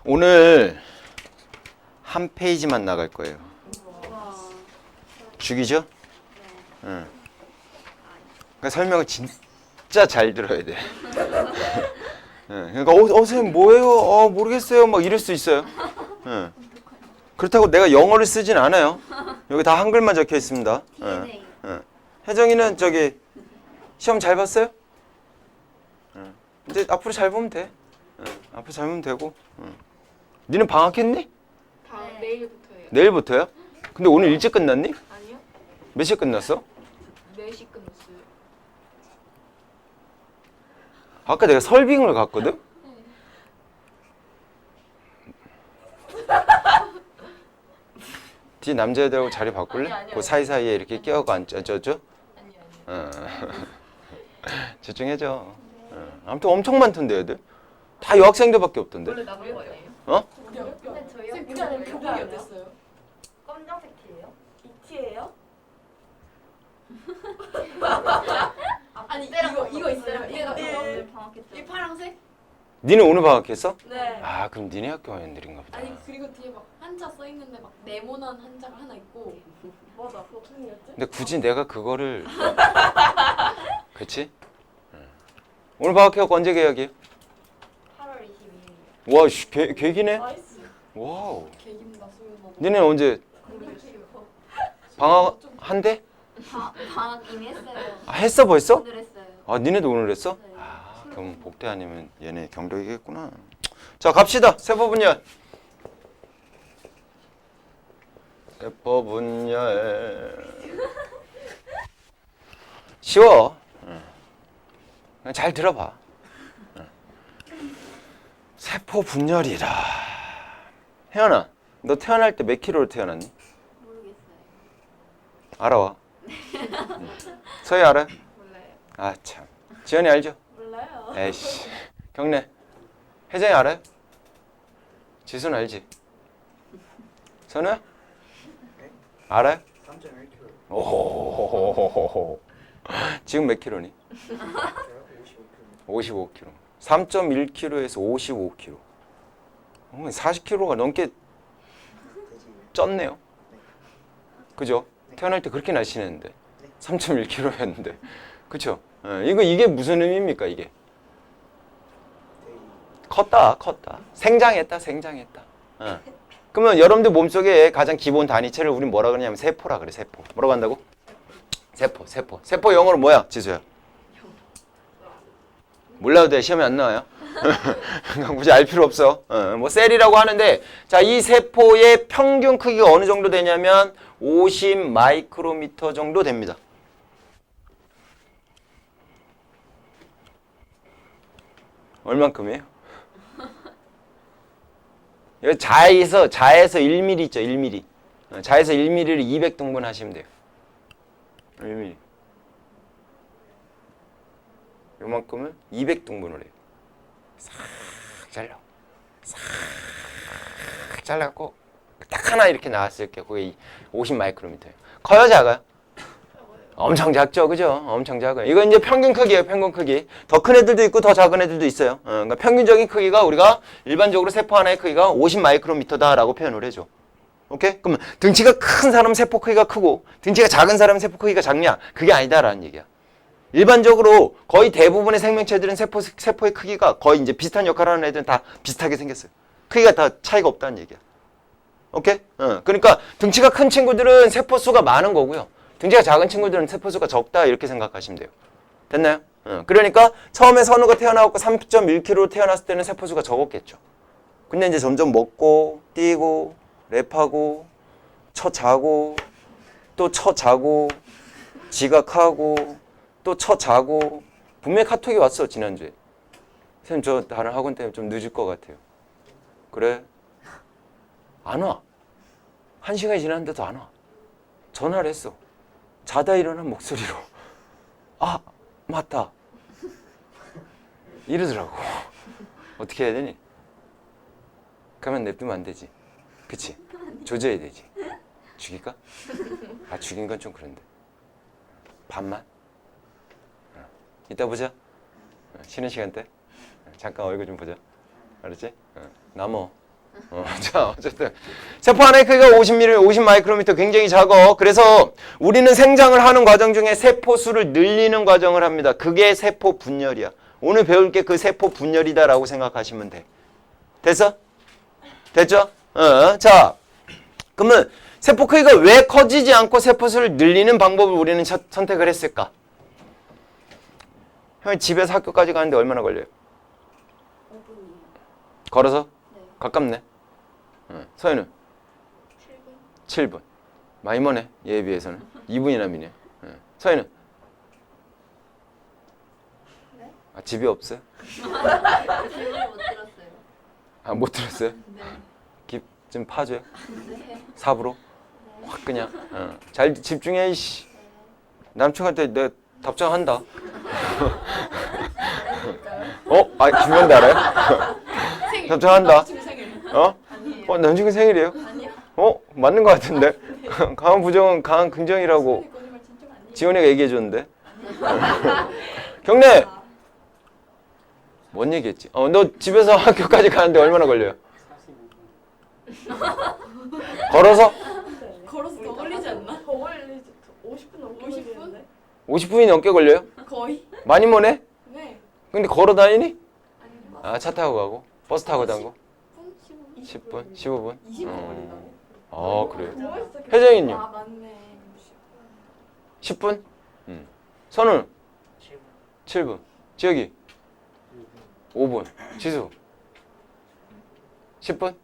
오늘 한 페이지만 나갈 거예요. 죽이죠? 응. 그러니까 설명을 진짜 잘 들어야 돼. 응. 그러니까 선생님 뭐예요? 모르겠어요. 막 이럴 수 있어요. 응. 그렇다고 내가 영어를 쓰진 않아요. 여기 다 한글만 적혀 있습니다. DNA. 혜정이는 저기 시험 잘 봤어요? 이제 앞으로 잘 보면 돼. 앞으로 잘 보면 되고. 니는 방학했니? 내일부터예요. 내일부터요? 근데 오늘 일찍 끝났니? 아니요? 몇 시에 끝났어? 4시 끝났어요. 아까 내가 설빙을 갔거든? 뒤에 남자애들하고 자리 바꿀래? 아니. 그 사이사이에 이렇게 끼어가 앉아줘? 아니요. 집중해줘. 아무튼 엄청 많던데 애들. 다 여학생들밖에 없던데. 원래 나쁜 거예요? 어? 근데 저희 우리 안에 교복이 어땠어요? 검정색 티예요? 이 티예요? 아니 이때랑 이거 있어요. 얘가 네. 오늘 방학했죠. 이 파란색? 니는 오늘 방학했어? 네. 아 그럼 니네 학교 애들인가 보다. 아니 그리고 뒤에 막 한자 써 있는데 막 네모난 한자가 하나 있고. 맞아. 그거 무슨 일이었지? 근데 굳이 내가 그거를 그치? 오늘 방학해갖고 언제 계약이에요? 8월 22일. 와, 씨, 계기네? 나이스. 와우. 개김다 소윤아. 니네 언제 모르겠어요. 방학 한대? 방학 이미 했어요. 했어 벌써? 오늘 했어요. 아, 니네도 오늘 했어? 네. 아, 그럼 복대 아니면 얘네 경력이겠구나. 자, 갑시다. 세포분열. 세포분열. 쉬워. 그냥 잘 들어봐. 세포분열이라. 혜연아, 너 태어날 때 몇 킬로로 태어났니? 모르겠어요. 알아와. 서희 알아요? 몰라요. 아, 참. 지연이 알죠? 몰라요. 에이씨. 경례. 혜정이 알아요? 지수는 알지? 선우야? 알아요? 3.1kg. 오호호호호호. 지금 몇 킬로니? 55kg. 3.1kg에서 55kg. 40kg가 넘게 쪘네요. 그죠? 태어날 때 그렇게 날씬했는데 3.1kg였는데 그쵸? 이게 무슨 의미입니까 이게? 컸다. 생장했다. 그러면 여러분들 몸속에 가장 기본 단위체를 우린 뭐라 그러냐면 세포라 그래. 세포. 뭐라고 한다고? 세포 영어로 뭐야? 지수야. 몰라도 돼. 시험에 안 나와요. 굳이 알 필요 없어. 뭐 셀이라고 하는데 자, 이 세포의 평균 크기가 어느 정도 되냐면 50 마이크로미터 정도 됩니다. 얼만큼이에요? 여기 자에서 1mm 있죠, 1mm. 자에서 1mm를 200등분 하시면 돼요. 1mm. 요만큼을 200등분을 해요. 싹 잘라갖고 딱 하나 이렇게 나왔을 게 그게 50 마이크로미터예요. 커요, 작아요? 엄청 작죠, 그죠? 엄청 작아요. 이거 이제 평균 크기예요, 평균 크기. 더 큰 애들도 있고 더 작은 애들도 있어요. 그러니까 평균적인 크기가 우리가 일반적으로 세포 하나의 크기가 50 마이크로미터다라고 표현을 해줘. 오케이? 그러면 등치가 큰 사람 세포 크기가 크고 등치가 작은 사람 세포 크기가 작냐? 그게 아니다라는 얘기야. 일반적으로 거의 대부분의 생명체들은 세포의 크기가 거의 이제 비슷한 역할을 하는 애들은 다 비슷하게 생겼어요. 크기가 다 차이가 없다는 얘기야. 오케이? 그러니까 등치가 큰 친구들은 세포 수가 많은 거고요. 등치가 작은 친구들은 세포 수가 적다 이렇게 생각하시면 돼요. 됐나요? 그러니까 처음에 선우가 태어나고 3.1kg로 태어났을 때는 세포 수가 적었겠죠. 근데 이제 점점 먹고 뛰고 랩하고 자고 또 자고 지각하고 또 자고 분명히 카톡이 왔어 지난주에. 선생님 저 다른 학원 때문에 좀 늦을 것 같아요. 그래? 안 와. 1시간이 지났는데도 안 와. 전화를 했어. 자다 일어난 목소리로 아 맞다 이러더라고. 어떻게 해야 되니? 가만 냅두면 안 되지. 그치? 조져야 되지. 죽일까? 아 죽인 건 좀 그런데 반만? 이따 보자. 쉬는 시간 때 잠깐 얼굴 좀 보자. 알았지? 남어. 자, 어쨌든 세포 하나의 크기가 50 마이크로미터 굉장히 작아. 그래서 우리는 생장을 하는 과정 중에 세포 수를 늘리는 과정을 합니다. 그게 세포 분열이야. 오늘 배울 게 그 세포 분열이다라고 생각하시면 돼. 됐어? 됐죠? 자, 그러면 세포 크기가 왜 커지지 않고 세포 수를 늘리는 방법을 우리는 선택을 했을까? 형이 집에서 학교까지 가는데 얼마나 걸려요? 5분이요. 걸어서? 네. 가깝네. 서현은? 7분. 7분. 많이 머네. 얘에 비해서는. 2분이나 미네. 서현은? 네? 아, 집이 없어요? 질문을 못 들었어요. 아, 못 들었어요? 네. 깁 좀 파줘요? 네. 삽으로? 확 그냥. 잘 집중해, 이씨. 남친한테 내가 답장한다. 김건대 알아요? 생일. 답장한다. 남친 생일. 아니에요. 남친 생일이에요? 아니요. 맞는 것 같은데? 강한 부정은 강한 긍정이라고 거짓말 진짜 아니에요. 지원이가 얘기해줬는데. 경례! 뭔 얘기했지? 너 집에서 학교까지 가는데 얼마나 걸려요? 걸어서? 걸어서 더 걸리지 않나? 더 걸리지. 50분 넘게 50분? 걸리는데? 50분이 넘게 걸려요? 거의? 많이 머네? 네. 근데 걸어 다니니? 아니요. 아, 차 타고 가고? 버스 타고 다니고? 10분? 10분? 15분? 20분 걸린다고? 그래요? 뭐 했어? 혜정이는요? 아 맞네. 10분? 선우는? 7분. 지혁이? 5분. 지수? 10분?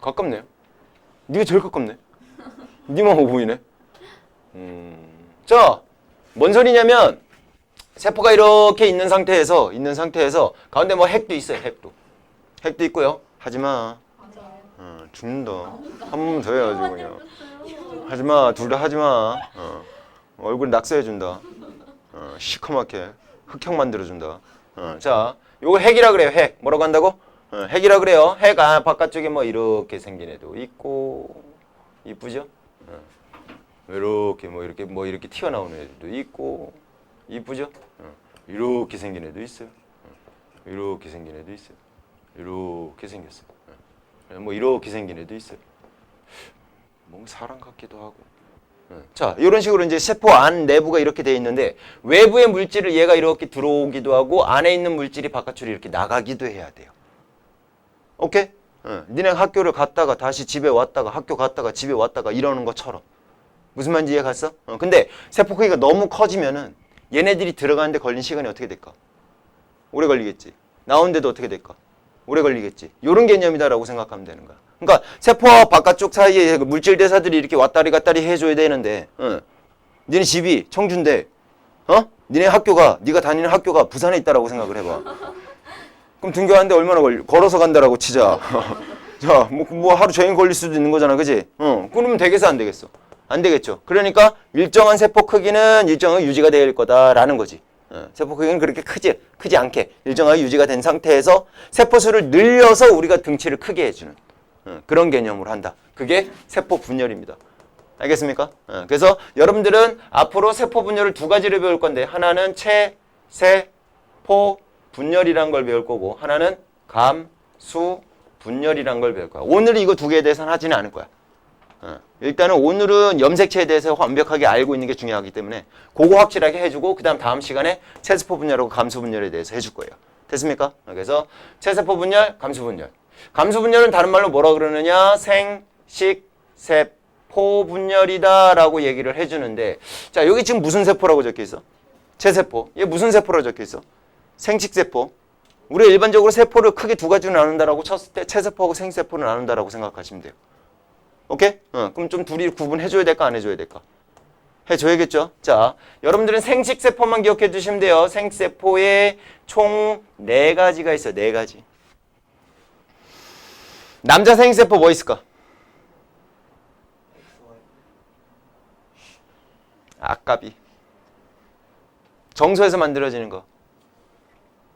가깝네요. 네가 제일 가깝네. 네만 5분이네. 자, 뭔 소리냐면 세포가 이렇게 있는 상태에서 가운데 뭐 핵도 있어요. 핵도 있고요. 하지마. 맞아요. 죽는다. 한 번만 더 해야지 그냥. 하지마. 둘 다 하지마. 얼굴 낙서해준다. 시커멓게 흑형 만들어준다. 자, 요거 핵이라 그래요. 핵. 뭐라고 한다고? 핵이라 그래요. 핵 바깥쪽에 뭐 이렇게 생긴 애도 있고 이쁘죠? 이렇게 이렇게 튀어나오는 애도 있고 이쁘죠? 이렇게 생긴 애도 있어요. 이렇게 생긴 애도 있어요. 이렇게 생겼어요. 뭐 이렇게 생긴 애도 있어요. 뭔가 사람 같기도 하고. 자, 이런 식으로 이제 세포 안 내부가 이렇게 돼 있는데 외부의 물질을 얘가 이렇게 들어오기도 하고 안에 있는 물질이 바깥으로 이렇게 나가기도 해야 돼요. 오케이? 니네 학교를 갔다가 다시 집에 왔다가 학교 갔다가 집에 왔다가 이러는 것처럼. 무슨 말인지 이해 갔어? 근데 세포 크기가 너무 커지면은 얘네들이 들어가는데 걸린 시간이 어떻게 될까? 오래 걸리겠지. 나오는데도 어떻게 될까? 오래 걸리겠지. 이런 개념이다라고 생각하면 되는 거야. 그러니까 세포와 바깥쪽 사이에 물질 대사들이 이렇게 왔다리 갔다리 해줘야 되는데, 니네 집이 청주인데, 니네 학교가 네가 다니는 학교가 부산에 있다라고 생각을 해봐. 그럼 등교하는데 얼마나 걸려? 걸어서 간다라고 치자. 자, 뭐 하루 종일 걸릴 수도 있는 거잖아, 그지? 그러면 되겠어, 안 되겠어? 안 되겠죠. 그러니까 일정한 세포 크기는 일정하게 유지가 될 거다라는 거지. 세포 크기는 그렇게 크지 않게 일정하게 유지가 된 상태에서 세포 수를 늘려서 우리가 등치를 크게 해주는 그런 개념으로 한다. 그게 세포 분열입니다. 알겠습니까? 그래서 여러분들은 앞으로 세포 분열을 두 가지를 배울 건데 하나는 체세포 분열이란 걸 배울 거고 하나는 감수 분열이란 걸 배울 거야. 오늘은 이거 두 개에 대해서는 하지는 않을 거야. 일단은 오늘은 염색체에 대해서 완벽하게 알고 있는 게 중요하기 때문에 그거 확실하게 해주고 그 다음 시간에 체세포 분열하고 감수 분열에 대해서 해줄 거예요. 됐습니까? 그래서 체세포 분열, 감수 분열. 감수 분열은 다른 말로 뭐라 그러느냐? 생식세포 분열이다라고 얘기를 해주는데 자, 여기 지금 무슨 세포라고 적혀 있어? 체세포. 얘 무슨 세포라고 적혀 있어? 생식세포. 우리가 일반적으로 세포를 크게 두 가지로 나눈다라고 쳤을 때 체세포하고 생세포를 나눈다라고 생각하시면 돼요. 오케이? 그럼 좀 둘이 구분해줘야 될까 안 해줘야 될까? 해줘야겠죠? 자, 여러분들은 생식세포만 기억해 두시면 돼요. 생세포에 총 4가지가 있어요. 4가지. 남자 생세포 뭐 있을까? 아까비. 정소에서 만들어지는 거.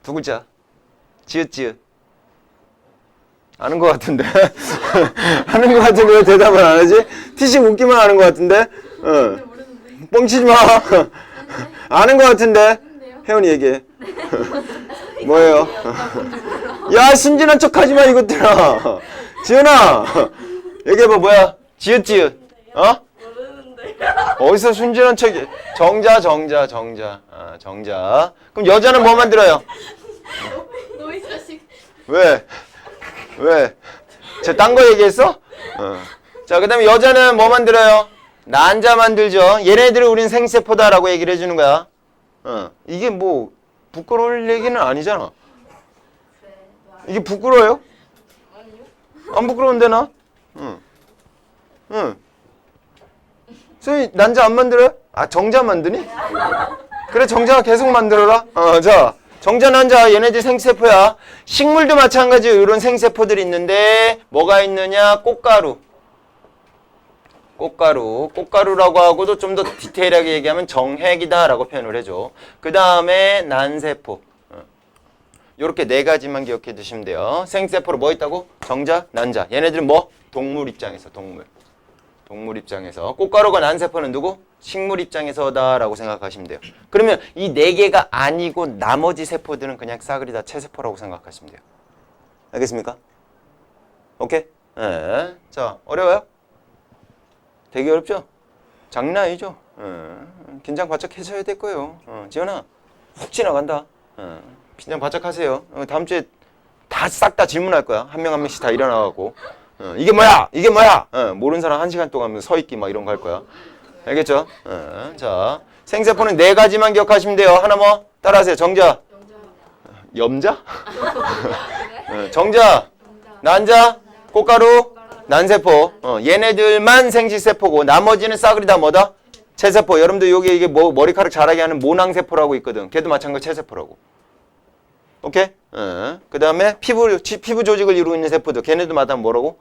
두 글자. 지읒지읒. 아는 것 같은데. 아는 것 같은데 왜 대답을 안 하지? 티식 웃기만 하는 것 같은데. 뻥치지 마. 아는 것 같은데. 혜원이 얘기해. 뭐예요? 야, 순진한 척 하지 마, 이것들아. 지은아, 얘기해봐, 뭐야? 지읒. 어? 모르는데. 어디서 순진한 척이? 정자. 그럼 여자는 뭐 만들어요? 너희 자식. 왜? 쟤 딴 거 얘기했어? 자, 그 다음에 여자는 뭐 만들어요? 난자 만들죠. 얘네들을 우린 생세포다라고 얘기를 해주는 거야. 이게 뭐 부끄러울 얘기는 아니잖아. 이게 부끄러워요? 안 부끄러운데 나? 응. 선생님 난자 안 만들어요? 아, 정자 만드니? 그래, 정자가 계속 만들어라. 자, 정자, 난자 얘네들 생세포야. 식물도 마찬가지로 이런 생세포들이 있는데 뭐가 있느냐? 꽃가루라고 하고도 좀 더 디테일하게 얘기하면 정핵이다라고 표현을 해줘. 그 다음에 난세포. 요렇게 네 가지만 기억해 두시면 돼요. 생세포로 뭐 있다고? 정자, 난자. 얘네들은 뭐? 동물 입장에서, 동물 입장에서. 꽃가루가 난세포는 누구? 식물 입장에서다라고 생각하시면 돼요. 그러면 이 네 개가 아니고 나머지 세포들은 그냥 싸그리 다 체세포라고 생각하시면 돼요. 알겠습니까? 오케이? 네. 자, 어려워요? 되게 어렵죠? 장난 아니죠? 긴장 바짝 해줘야 될 거예요. 지연아, 훅 지나간다. 긴장 바짝 하세요. 다음 주에 다 싹 다 질문할 거야. 한 명 한 명씩 다 일어나가고. 이게 뭐야? 모르는 사람 1시간 동안 서 있기 막 이런 거 할 거야. 알겠죠? 자, 생세포는 네 가지만 기억하시면 돼요. 하나 뭐? 따라하세요. 정자. 염자? 정자. 난자. 꽃가루. 난세포. 얘네들만 생식세포고 나머지는 싸그리 다 뭐다? 체세포. 여러분들 여기 이게 뭐 머리카락 자라게 하는 모낭세포라고 있거든. 걔도 마찬가지 체세포라고. 오케이? 그 다음에 피부 조직을 이루고 있는 세포들. 걔네도 마다 뭐라고?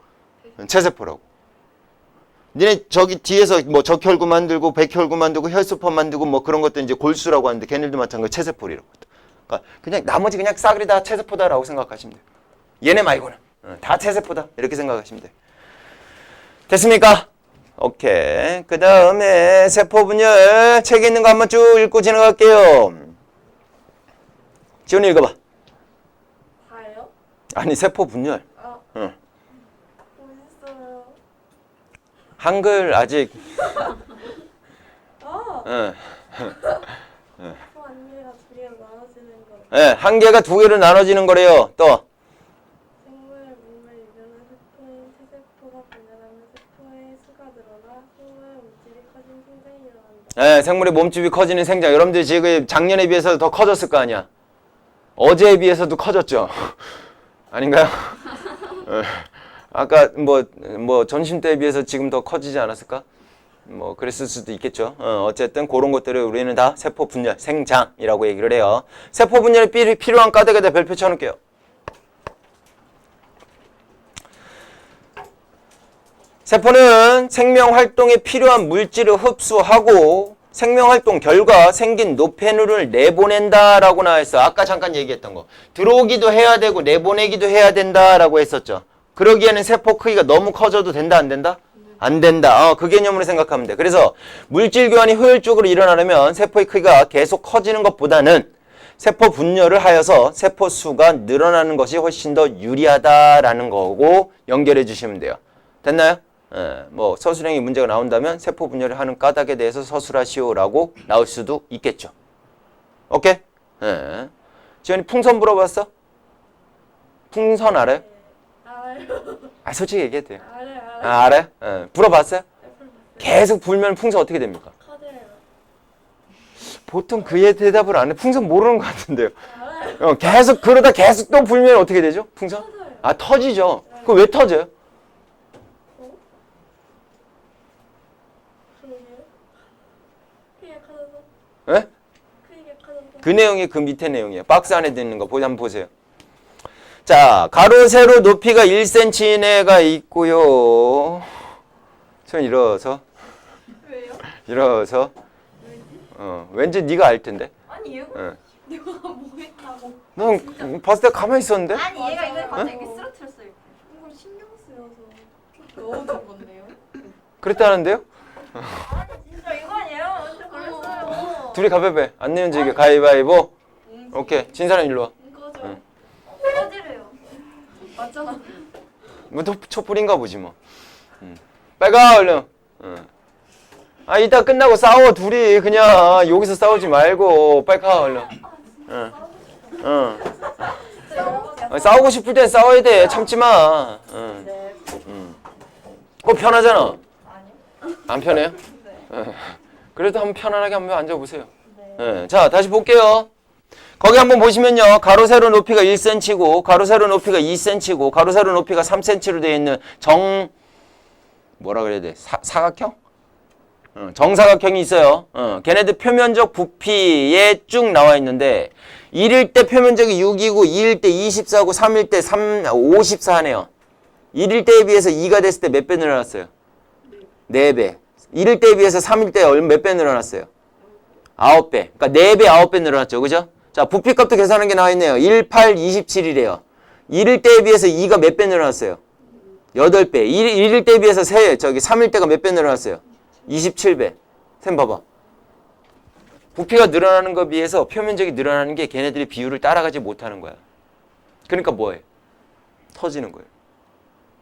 체세포라고. 니네 저기 뒤에서 뭐 적혈구 만들고 백혈구 만들고 혈소판 만들고 뭐 그런 것들 이제 골수라고 하는데 걔네도 마찬가지 체세포라고. 그러니까 그냥 나머지 그냥 싸그리 다 체세포다라고 생각하시면 돼요. 얘네 말고는 다 체세포다 이렇게 생각하시면 돼요. 됐습니까? 오케이. 그 다음에 세포 분열 책에 있는 거 한번 쭉 읽고 지나갈게요. 지훈이 읽어봐. 다요? 아니 세포 분열. 응. 멋있어요. 한글 아직. 응. 응. 한 개가 두 개로 나눠지는 거. 네, 한 개가 두 개로 나눠지는 거래요. 또. 생물의 몸을 이루는 세포인 체세포가 분열하면 세포의 수가 늘어나 생물의 몸집이 커진 생장이 일어난다. 네, 생물의 몸집이 커지는 생장. 여러분들 지금 작년에 비해서 더 커졌을 거 아니야. 어제에 비해서도 커졌죠. 아닌가요? 아까 뭐 전심 때에 비해서 지금 더 커지지 않았을까? 뭐 그랬을 수도 있겠죠. 어쨌든 그런 것들을 우리는 다 세포 분열, 생장이라고 얘기를 해요. 세포 분열에 필요한 까닭에다 별표 쳐놓을게요. 세포는 생명 활동에 필요한 물질을 흡수하고 생명 활동 결과 생긴 노폐물을 내보낸다라고 나와있어. 아까 잠깐 얘기했던 거. 들어오기도 해야 되고 내보내기도 해야 된다라고 했었죠. 그러기에는 세포 크기가 너무 커져도 된다, 안 된다? 안 된다. 그 개념으로 생각하면 돼. 그래서 물질 교환이 효율적으로 일어나려면 세포의 크기가 계속 커지는 것보다는 세포 분열을 하여서 세포 수가 늘어나는 것이 훨씬 더 유리하다라는 거고 연결해 주시면 돼요. 됐나요? 뭐 서술형이 문제가 나온다면 세포 분열을 하는 까닭에 대해서 서술하시오라고 나올 수도 있겠죠. 오케이? 지현이 풍선 물어봤어? 풍선 알아요? 알아요. 아, 솔직히 얘기해도 돼요. 알아요. 아, 알아요? 불어봤어요? 계속 불면 풍선 어떻게 됩니까? 커져요. 보통 그의 대답을 안 해. 풍선 모르는 것 같은데요. 알아요. 계속 그러다 계속 또 불면 어떻게 되죠? 풍선? 터져요. 아, 터지죠. 그럼 왜 터져요? 그러게요. 크기가 커져서. 예? 크기가 커져서. 그 내용이 그 밑에 내용이에요. 박스 안에 있는 거 한번 보세요. 자, 가로 세로 높이가 1cm 이내가 있고요. 전 일어서. 왜요? 일어서. 왠지 네가 알 텐데. 아니요. 내가 뭐 했다고. 넌 봤을 때 가만히 있었는데? 아니 얘가 이걸 갑자기 쓰러뜨렸어요. 이걸 신경 쓰여서. 넣어준 건데요. 그랬다는데요? 아니 진짜 이거 아니에요? 완전 그랬어요. 둘이 가위바위보. 안 내면 지게 가위바위보. 오케이. 진 사람 일로 와. 이거 맞잖아. 뭐 또 촛불인가 보지 뭐. 빨리 가 얼른. 아 이따 끝나고 싸워 둘이 그냥 여기서 싸우지 말고 빨리 가 얼른. 싸우고 싶을 땐 싸워야 돼. 참지 마. 편하잖아. 안 편해요? 그래도 한번 편안하게 한번 앉아보세요. 자 다시 볼게요. 거기 한번 보시면요. 가로 세로 높이가 1cm고 가로 세로 높이가 2cm고 가로 세로 높이가 3cm로 되어 있는 뭐라 그래야 돼? 사각형? 정사각형이 있어요. 걔네들 표면적 부피에 쭉 나와 있는데 1일 때 표면적이 6이고 2일 때 24고 3일 때 54네요. 1일 때에 비해서 2가 됐을 때 몇 배 늘어났어요? 4배. 1일 때에 비해서 3일 때 몇 배 늘어났어요? 9배. 그러니까 4배, 9배 늘어났죠. 그죠? 자, 부피값도 계산한 게 나와 있네요. 1, 8, 27이래요. 1일 때에 비해서 2가 몇 배 늘어났어요? 8배. 1일 때에 비해서 3일 때가 몇 배 늘어났어요? 27배. 쌤 봐봐. 부피가 늘어나는 것에 비해서 표면적이 늘어나는 게 걔네들이 비율을 따라가지 못하는 거야. 그러니까 뭐해? 터지는 거예요.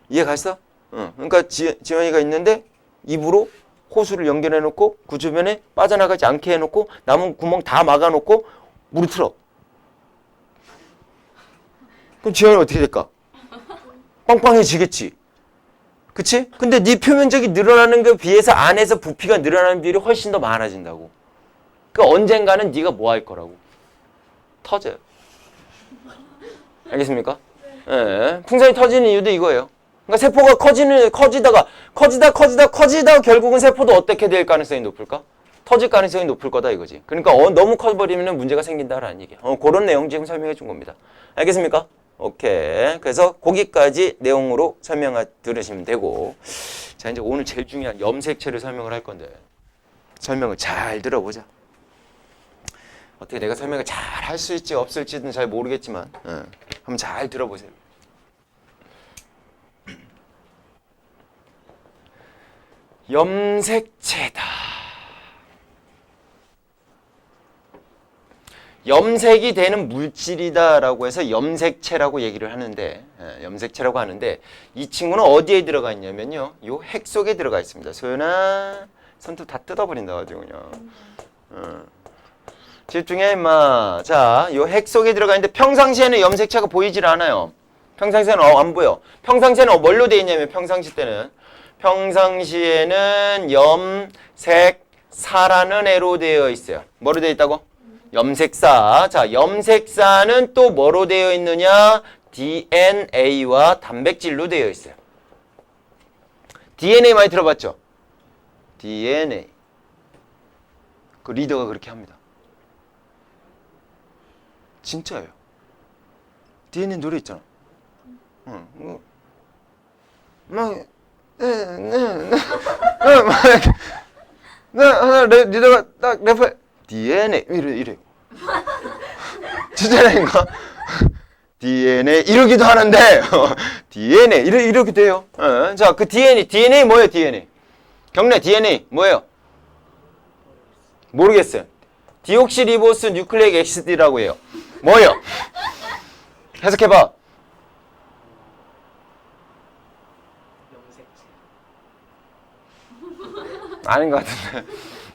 이해 갔어? 그러니까 지원이가 있는데 입으로 호수를 연결해 놓고 그 주변에 빠져나가지 않게 해놓고 남은 구멍 다 막아놓고 물을 틀어. 그럼 지원이 어떻게 될까? 빵빵해지겠지. 그치? 근데 네 표면적이 늘어나는 것에 비해서 안에서 부피가 늘어나는 비율이 훨씬 더 많아진다고. 그러니까 언젠가는 네가 뭐 할 거라고? 터져요. 알겠습니까? 예. 풍선이 터지는 이유도 이거예요. 그러니까 세포가 커지다가 결국은 세포도 어떻게 될 가능성이 높을까? 터질 가능성이 높을 거다 이거지. 그러니까 너무 커버리면 문제가 생긴다라는 얘기야. 그런 내용 지금 설명해 준 겁니다. 알겠습니까? 오케이. 그래서 거기까지 내용으로 들으시면 되고. 자, 이제 오늘 제일 중요한 염색체를 설명을 할 건데 설명을 잘 들어보자. 어떻게 내가 설명을 잘 할 수 있지 없을지는 잘 모르겠지만 한번 잘 들어보세요. 염색체다. 염색이 되는 물질이다라고 해서 염색체라고 얘기를 하는데, 염색체라고 하는데 이 친구는 어디에 들어가 있냐면요, 요 핵 속에 들어가 있습니다. 소연아, 손톱 다 뜯어버린다 가지고 그냥. 집중해 임마. 자, 요 핵 속에 들어가 있는데 평상시에는 염색체가 보이질 않아요. 평상시에는 안 보여. 평상시에는 뭘로 돼 있냐면 평상시에는 염색사라는 애로 되어 있어요. 뭐로 되어 있다고? 염색사. 자, 염색사는 또 뭐로 되어 있느냐? DNA와 단백질로 되어 있어요. DNA 많이 들어봤죠? DNA. 그 리더가 그렇게 합니다. 진짜예요. DNA 노래 있잖아. 리더가 딱 래퍼 DNA 이래. 진짜라니까. DNA 이러기도 하는데 DNA 이렇게 돼요. 자, 그 DNA 뭐예요? DNA. 경례 DNA 뭐예요? 모르겠어요. 디옥시리보스 뉴클레익 엑시드라고 해요. 뭐예요? 해석해봐. 아닌 것 같은데.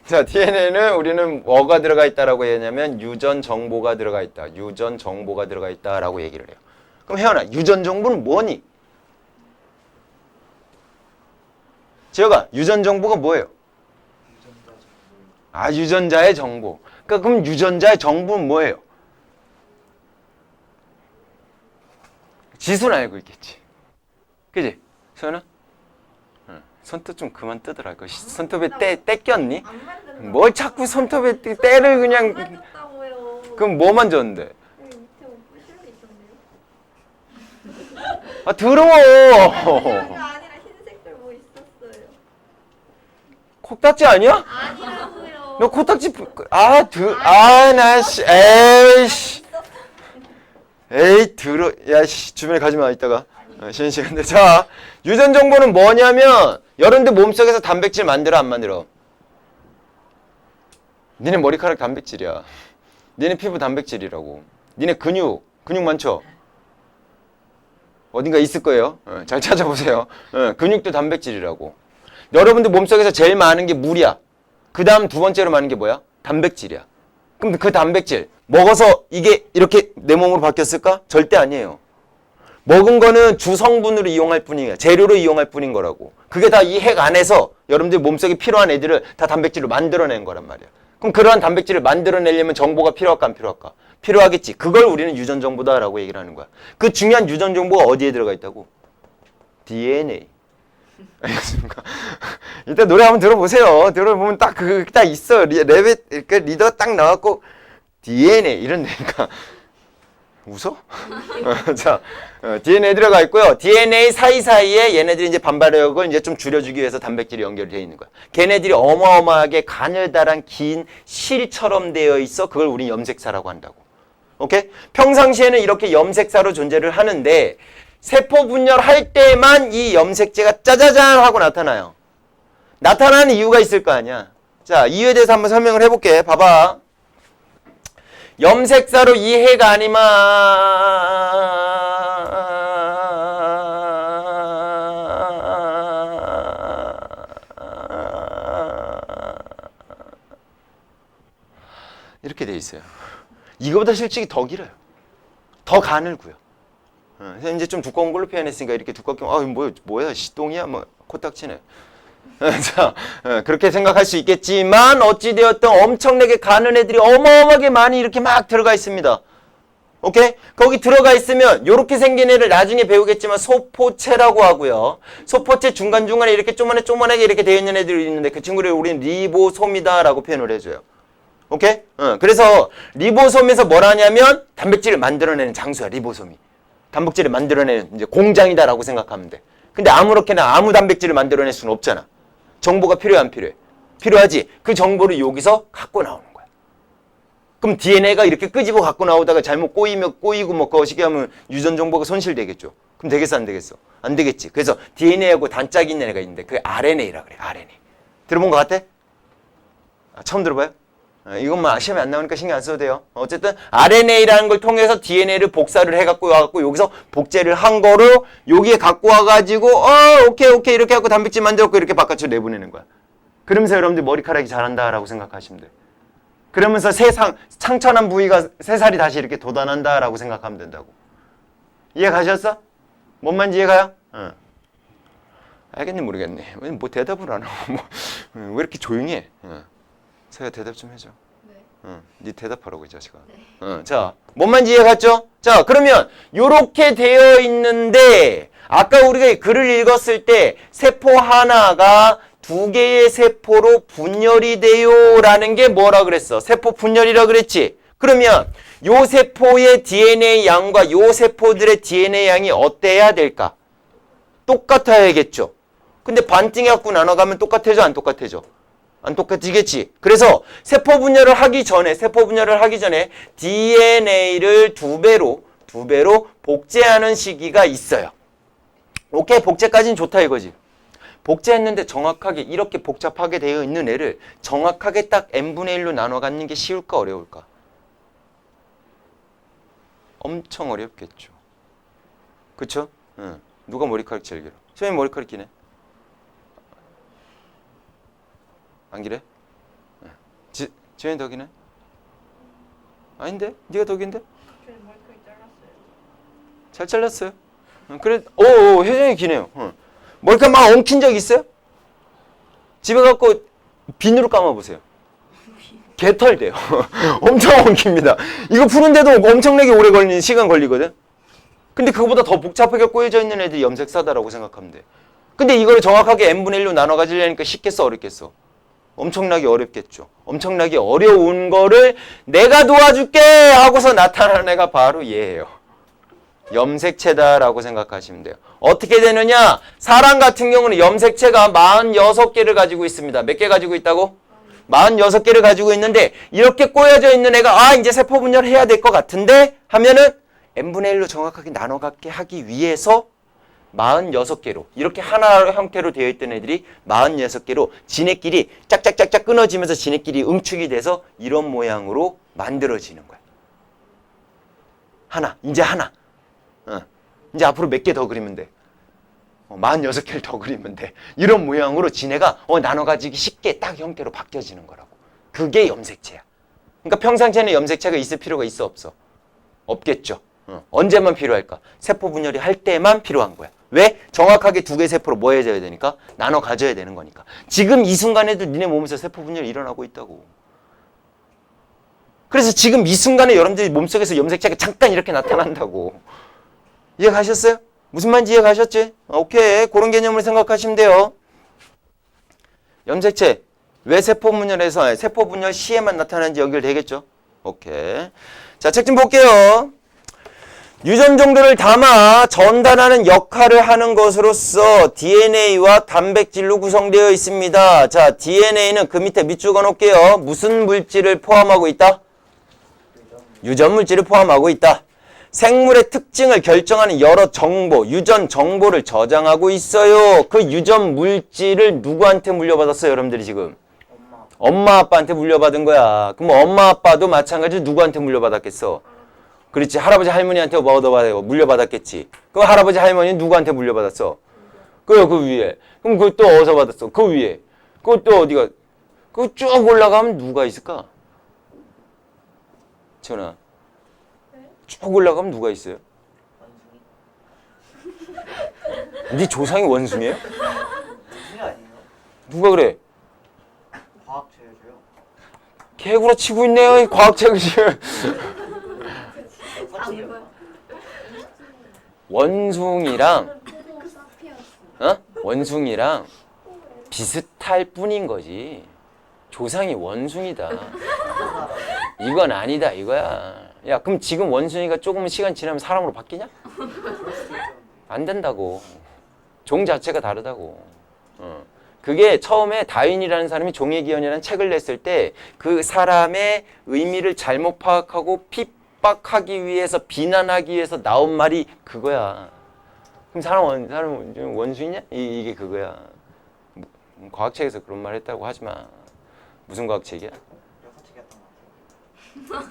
자, DNA는 우리는 뭐가 들어가 있다라고 했냐면 유전 정보가 들어가 있다. 유전 정보가 들어가 있다라고 얘기를 해요. 그럼 혜연아, 유전 정보는 뭐니? 지혁아, 유전 정보가 뭐예요? 아, 유전자의 정보. 그러니까 그럼 유전자의 정보는 뭐예요? 지수는 알고 있겠지. 그지? 소연아? 손톱 좀 그만 뜯으라. 손톱에 때 꼈니? 안 만졌다고요. 뭘 자꾸 손톱에 때를 안 그냥. 만졌다고요. 그럼 뭐 만졌는데? 여기 밑에 옷 부실로 있던데요? 아, 더러워. 이게 아니라 흰색들 뭐 있었어요. 콕딱지 아니야? 아니라고요. 너 코딱지 나 에이씨. 에이 야씨 주변에 가지 마 이따가. 쉬는 시간인데. 자, 유전 정보는 뭐냐면 여러분들 몸속에서 단백질 만들어 안 만들어? 니네 머리카락 단백질이야. 니네 피부 단백질이라고. 니네 근육 많죠? 어딘가 있을 거예요. 잘 찾아보세요. 근육도 단백질이라고. 여러분들 몸속에서 제일 많은 게 물이야. 그 다음 두 번째로 많은 게 뭐야? 단백질이야. 그럼 그 단백질 먹어서 이게 이렇게 내 몸으로 바뀌었을까? 절대 아니에요. 먹은 거는 주성분으로 이용할 뿐이야. 재료로 이용할 뿐인 거라고. 그게 다 이 핵 안에서 여러분들 몸속에 필요한 애들을 다 단백질로 만들어낸 거란 말이야. 그럼 그러한 단백질을 만들어내려면 정보가 필요할까 안 필요할까? 필요하겠지. 그걸 우리는 유전 정보다라고 얘기를 하는 거야. 그 중요한 유전 정보가 어디에 들어가 있다고? DNA. 알겠습니까? 일단 노래 한번 들어보세요. 들어보면 딱 딱 있어. 리더 딱 나왔고 DNA 이런 데니까. 웃어? 자, DNA 들어가 있고요. DNA 사이사이에 얘네들이 이제 반발력을 이제 좀 줄여주기 위해서 단백질이 연결되어 있는 거야. 걔네들이 어마어마하게 가늘다란 긴 실처럼 되어 있어. 그걸 우리 염색사라고 한다고. 오케이? 평상시에는 이렇게 염색사로 존재를 하는데 세포 분열할 때만 이 염색체가 짜자잔 하고 나타나요. 나타나는 이유가 있을 거 아니야. 자, 이유에 대해서 한번 설명을 해볼게. 봐봐. 염색사로 이 해가 아니면 이렇게 돼 있어요. 이거보다 솔직히 더 길어요. 더 가늘고요. 그래서 이제 좀 두꺼운 걸로 표현했으니까 이렇게 두껍게 뭐야 시동이야 뭐 코딱지네. 자, 그렇게 생각할 수 있겠지만 어찌되었든 엄청나게 가는 애들이 어마어마하게 많이 이렇게 막 들어가 있습니다. 오케이? 거기 들어가 있으면 요렇게 생긴 애를 나중에 배우겠지만 소포체라고 하고요. 소포체 중간중간에 이렇게 쪼만하게 이렇게 되어 있는 애들이 있는데 그 친구를 우리는 리보솜이다라고 표현을 해줘요. 오케이? 그래서 리보솜에서 뭘 하냐면 단백질을 만들어내는 장소야, 리보솜이. 단백질을 만들어내는 이제 공장이다라고 생각하면 돼. 근데 아무렇게나 아무 단백질을 만들어낼 수는 없잖아. 정보가 필요해 안 필요해? 필요하지. 그 정보를 여기서 갖고 나오는 거야. 그럼 DNA가 이렇게 끄집어 갖고 나오다가 잘못 꼬이고 뭐 거시기 하면 유전 정보가 손실되겠죠. 그럼 되겠어 안 되겠어? 안 되겠지. 그래서 DNA하고 단짝이 있는 애가 있는데 그게 RNA라 그래. RNA. 들어본 것 같아? 처음 들어봐요? 이것만 시험에 안 나오니까 신경 안 써도 돼요. 어쨌든 RNA라는 걸 통해서 DNA를 복사를 해갖고 와갖고 여기서 복제를 한 거로 여기에 갖고 와가지고 오케이 이렇게 하고 단백질 만들었고 이렇게 바깥으로 내보내는 거야. 그러면서 여러분들 머리카락이 자란다라고 생각하시면 돼. 그러면서 상처난 부위가 새살이 다시 이렇게 돋아난다라고 생각하면 된다고. 이해 가셨어? 뭔 말인지 이해가요? 알겠니 모르겠네. 뭐 대답을 안 하고 왜 이렇게 조용히 해? 서야 대답 좀 해줘. 네. 네 대답하라고 이 자식아. 자, 뭔 말인지 이해갔죠? 자, 그러면 요렇게 되어 있는데 아까 우리가 글을 읽었을 때 세포 하나가 두 개의 세포로 분열이 돼요라는 게 뭐라 그랬어? 세포 분열이라 그랬지? 그러면 요 세포의 DNA 양과 요 세포들의 DNA 양이 어때야 될까? 똑같아야겠죠. 근데 반띵해 갖고 나눠가면 똑같아져 안 똑같아져? 안 똑같지겠지. 그래서 세포 분열을 하기 전에 DNA를 두 배로 복제하는 시기가 있어요. 오케이, 복제까지는 좋다 이거지. 복제했는데 정확하게 이렇게 복잡하게 되어 있는 애를 정확하게 딱 n분의 1로 나눠 갖는 게 쉬울까 어려울까? 엄청 어렵겠죠. 그쵸? 누가 머리카락 제일 길어? 선생님 머리카락 기네. 안 기래? 지현이 더 기네? 아닌데? 네가 더 긴데? 머리카락 잘랐어요. 잘 잘랐어요. 그래, 혜정이 기네요. 머리카락 막 엉킨 적 있어요? 집에 갖고 비누로 감아보세요. 개털 돼요. 엄청 엉킵니다. 이거 푸는데도 엄청나게 오래 시간 걸리거든? 근데 그거보다 더 복잡하게 꼬여져 있는 애들이 염색사다라고 생각하면 돼. 근데 이걸 정확하게 n분의 1로 나눠 가지려니까 쉽겠어 어렵겠어? 엄청나게 어렵겠죠. 엄청나게 어려운 거를 내가 도와줄게 하고서 나타나는 애가 바로 얘예요. 염색체다라고 생각하시면 돼요. 어떻게 되느냐? 사람 같은 경우는 염색체가 46개를 가지고 있습니다. 몇 개 가지고 있다고? 46개를 가지고 있는데 이렇게 꼬여져 있는 애가 이제 세포 분열해야 될 것 같은데 하면은 n분의 1로 정확하게 나눠 갖게 하기 위해서 46개로 이렇게 하나 형태로 되어 있던 애들이 46개로 지네끼리 짝짝짝짝 끊어지면서 지네끼리 응축이 돼서 이런 모양으로 만들어지는 거야. 하나. 이제 앞으로 몇 개 더 그리면 돼. 46개를 더 그리면 돼. 이런 모양으로 지네가 나눠 가지기 쉽게 딱 형태로 바뀌어지는 거라고. 그게 염색체야. 그러니까 평상시에는 염색체가 있을 필요가 있어 없어? 없겠죠. 언제만 필요할까? 세포 분열이 할 때만 필요한 거야. 왜? 정확하게 두 개의 세포로 뭐 해줘야 되니까? 나눠 가져야 되는 거니까. 지금 이 순간에도 니네 몸에서 세포 분열이 일어나고 있다고. 그래서 지금 이 순간에 여러분들이 몸속에서 염색체가 잠깐 이렇게 나타난다고. 이해가셨어요? 무슨 말인지 이해가셨지? 오케이. 그런 개념으로 생각하시면 돼요. 염색체. 왜 세포 분열에서 세포 분열 시에만 나타나는지 연결되겠죠? 오케이. 자, 책 좀 볼게요. 유전 정도를 담아 전달하는 역할을 하는 것으로서 DNA와 단백질로 구성되어 있습니다. 자, DNA는 그 밑에 밑줄 놓을게요. 무슨 물질을 포함하고 있다? 유전 물질을 포함하고 있다. 생물의 특징을 결정하는 여러 정보, 유전 정보를 저장하고 있어요. 그 유전 물질을 누구한테 물려받았어요, 여러분들이 지금? 엄마 아빠한테 물려받은 거야. 그럼 엄마 아빠도 마찬가지로 누구한테 물려받았겠어? 그렇지. 할아버지 할머니한테 물려받았겠지. 그럼 할아버지 할머니는 누구한테 물려받았어? 그 위에. 그럼 그거 또 어디서 받았어? 그 위에. 그거 또 어디가? 그거 쭉 올라가면 누가 있을까? 지원아. 쭉 올라가면 누가 있어요? 네 조상이 원숭이에요? 원숭이 아니에요? 누가 그래? 과학책이요. 개구라 치고 있네요. 이 과학책을 지금. 아, 이거요? 원숭이랑 원숭이랑 비슷할 뿐인 거지. 조상이 원숭이다. 이건 아니다 이거야. 야, 그럼 지금 원숭이가 조금 시간 지나면 사람으로 바뀌냐? 안 된다고. 종 자체가 다르다고. 그게 처음에 다윈이라는 사람이 종의 기원이라는 책을 냈을 때 그 사람의 의미를 잘못 파악하고 핍박하기 위해서 비난하기 위해서 나온 말이 그거야. 그럼 사람 원숭이냐? 이게 그거야. 과학책에서 그런 말 했다고 하지 마. 무슨 과학책이야? 역사책이었던 것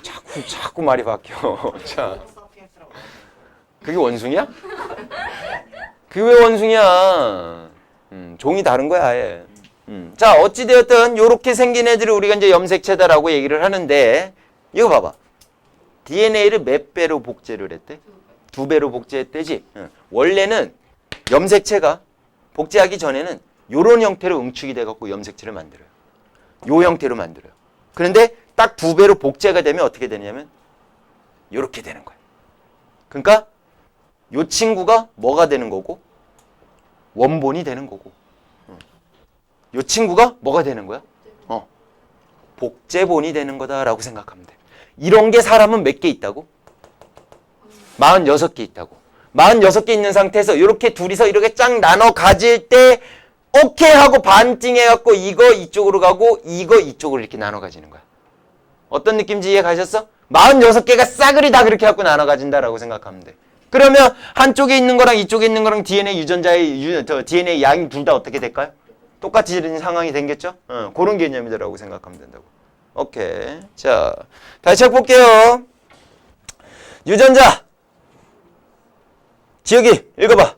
같아요. 자꾸 말이 바뀌어. 자, 사피엔스라고. 그게 원숭이야? 그게 왜 원숭이야? 종이 다른 거야, 아예. 자, 어찌되었든 요렇게 생긴 애들을 우리가 이제 염색체다라고 얘기를 하는데 이거 봐봐. DNA를 몇 배로 복제를 했대? 2배로 복제했대지. 원래는 염색체가 복제하기 전에는 요런 형태로 응축이 돼갖고 염색체를 만들어요. 요 형태로 만들어요. 그런데 딱 2배로 복제가 되면 어떻게 되냐면 요렇게 되는 거예요. 그러니까 요 친구가 뭐가 되는 거고 원본이 되는 거고 요 친구가 뭐가 되는 거야? 복제본이 되는 거다라고 생각하면 돼. 이런 게 사람은 몇 개 있다고? 46개 있다고. 46개 있는 상태에서 이렇게 둘이서 이렇게 쫙 나눠 가질 때 오케이 하고 반띵해갖고 이거 이쪽으로 가고 이거 이쪽으로 이렇게 나눠 가지는 거야. 어떤 느낌인지 이해 가셨어? 46개가 싸그리 다 그렇게 갖고 나눠 가진다라고 생각하면 돼. 그러면 한쪽에 있는 거랑 이쪽에 있는 거랑 DNA 유전자의 DNA 양이 둘 다 어떻게 될까요? 똑같이 되는 상황이 생겼죠? 그런 개념이라고 생각하면 된다고. 오케이. 자, 다시 책 볼게요. 유전자. 지혁이 읽어봐.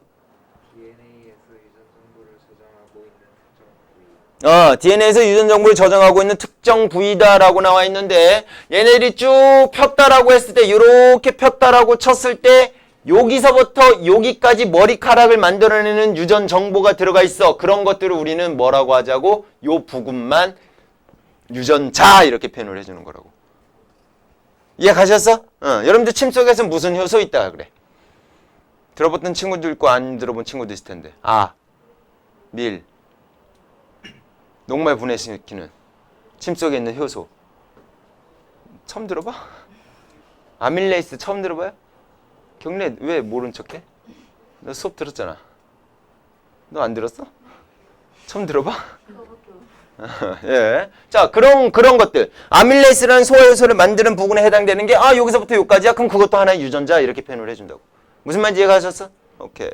DNA에서 유전 정보를 저장하고 있는 특정 부위다라고 나와 있는데 얘네들이 쭉 폈다라고 했을 때 이렇게 폈다라고 쳤을 때 여기서부터 여기까지 머리카락을 만들어내는 유전 정보가 들어가 있어. 그런 것들을 우리는 뭐라고 하자고? 요 부분만 유전자 이렇게 표현을 해주는 거라고. 이해 가셨어? 여러분들 침 속에서 무슨 효소 있다 그래? 들어봤던 친구도 있고 안 들어본 친구도 있을 텐데. 밀. 녹말 분해시키는 침 속에 있는 효소. 처음 들어봐? 아밀레이스 처음 들어봐요? 경례 왜 모른 척해? 너 수업 들었잖아. 너 안 들었어? 처음 들어봐? 예. 자, 그런 것들. 아밀레이스라는 소화효소를 만드는 부분에 해당되는 게 여기서부터 여기까지야. 그럼 그것도 하나의 유전자 이렇게 표현을 해준다고. 무슨 말인지 이해가셨어? 오케이.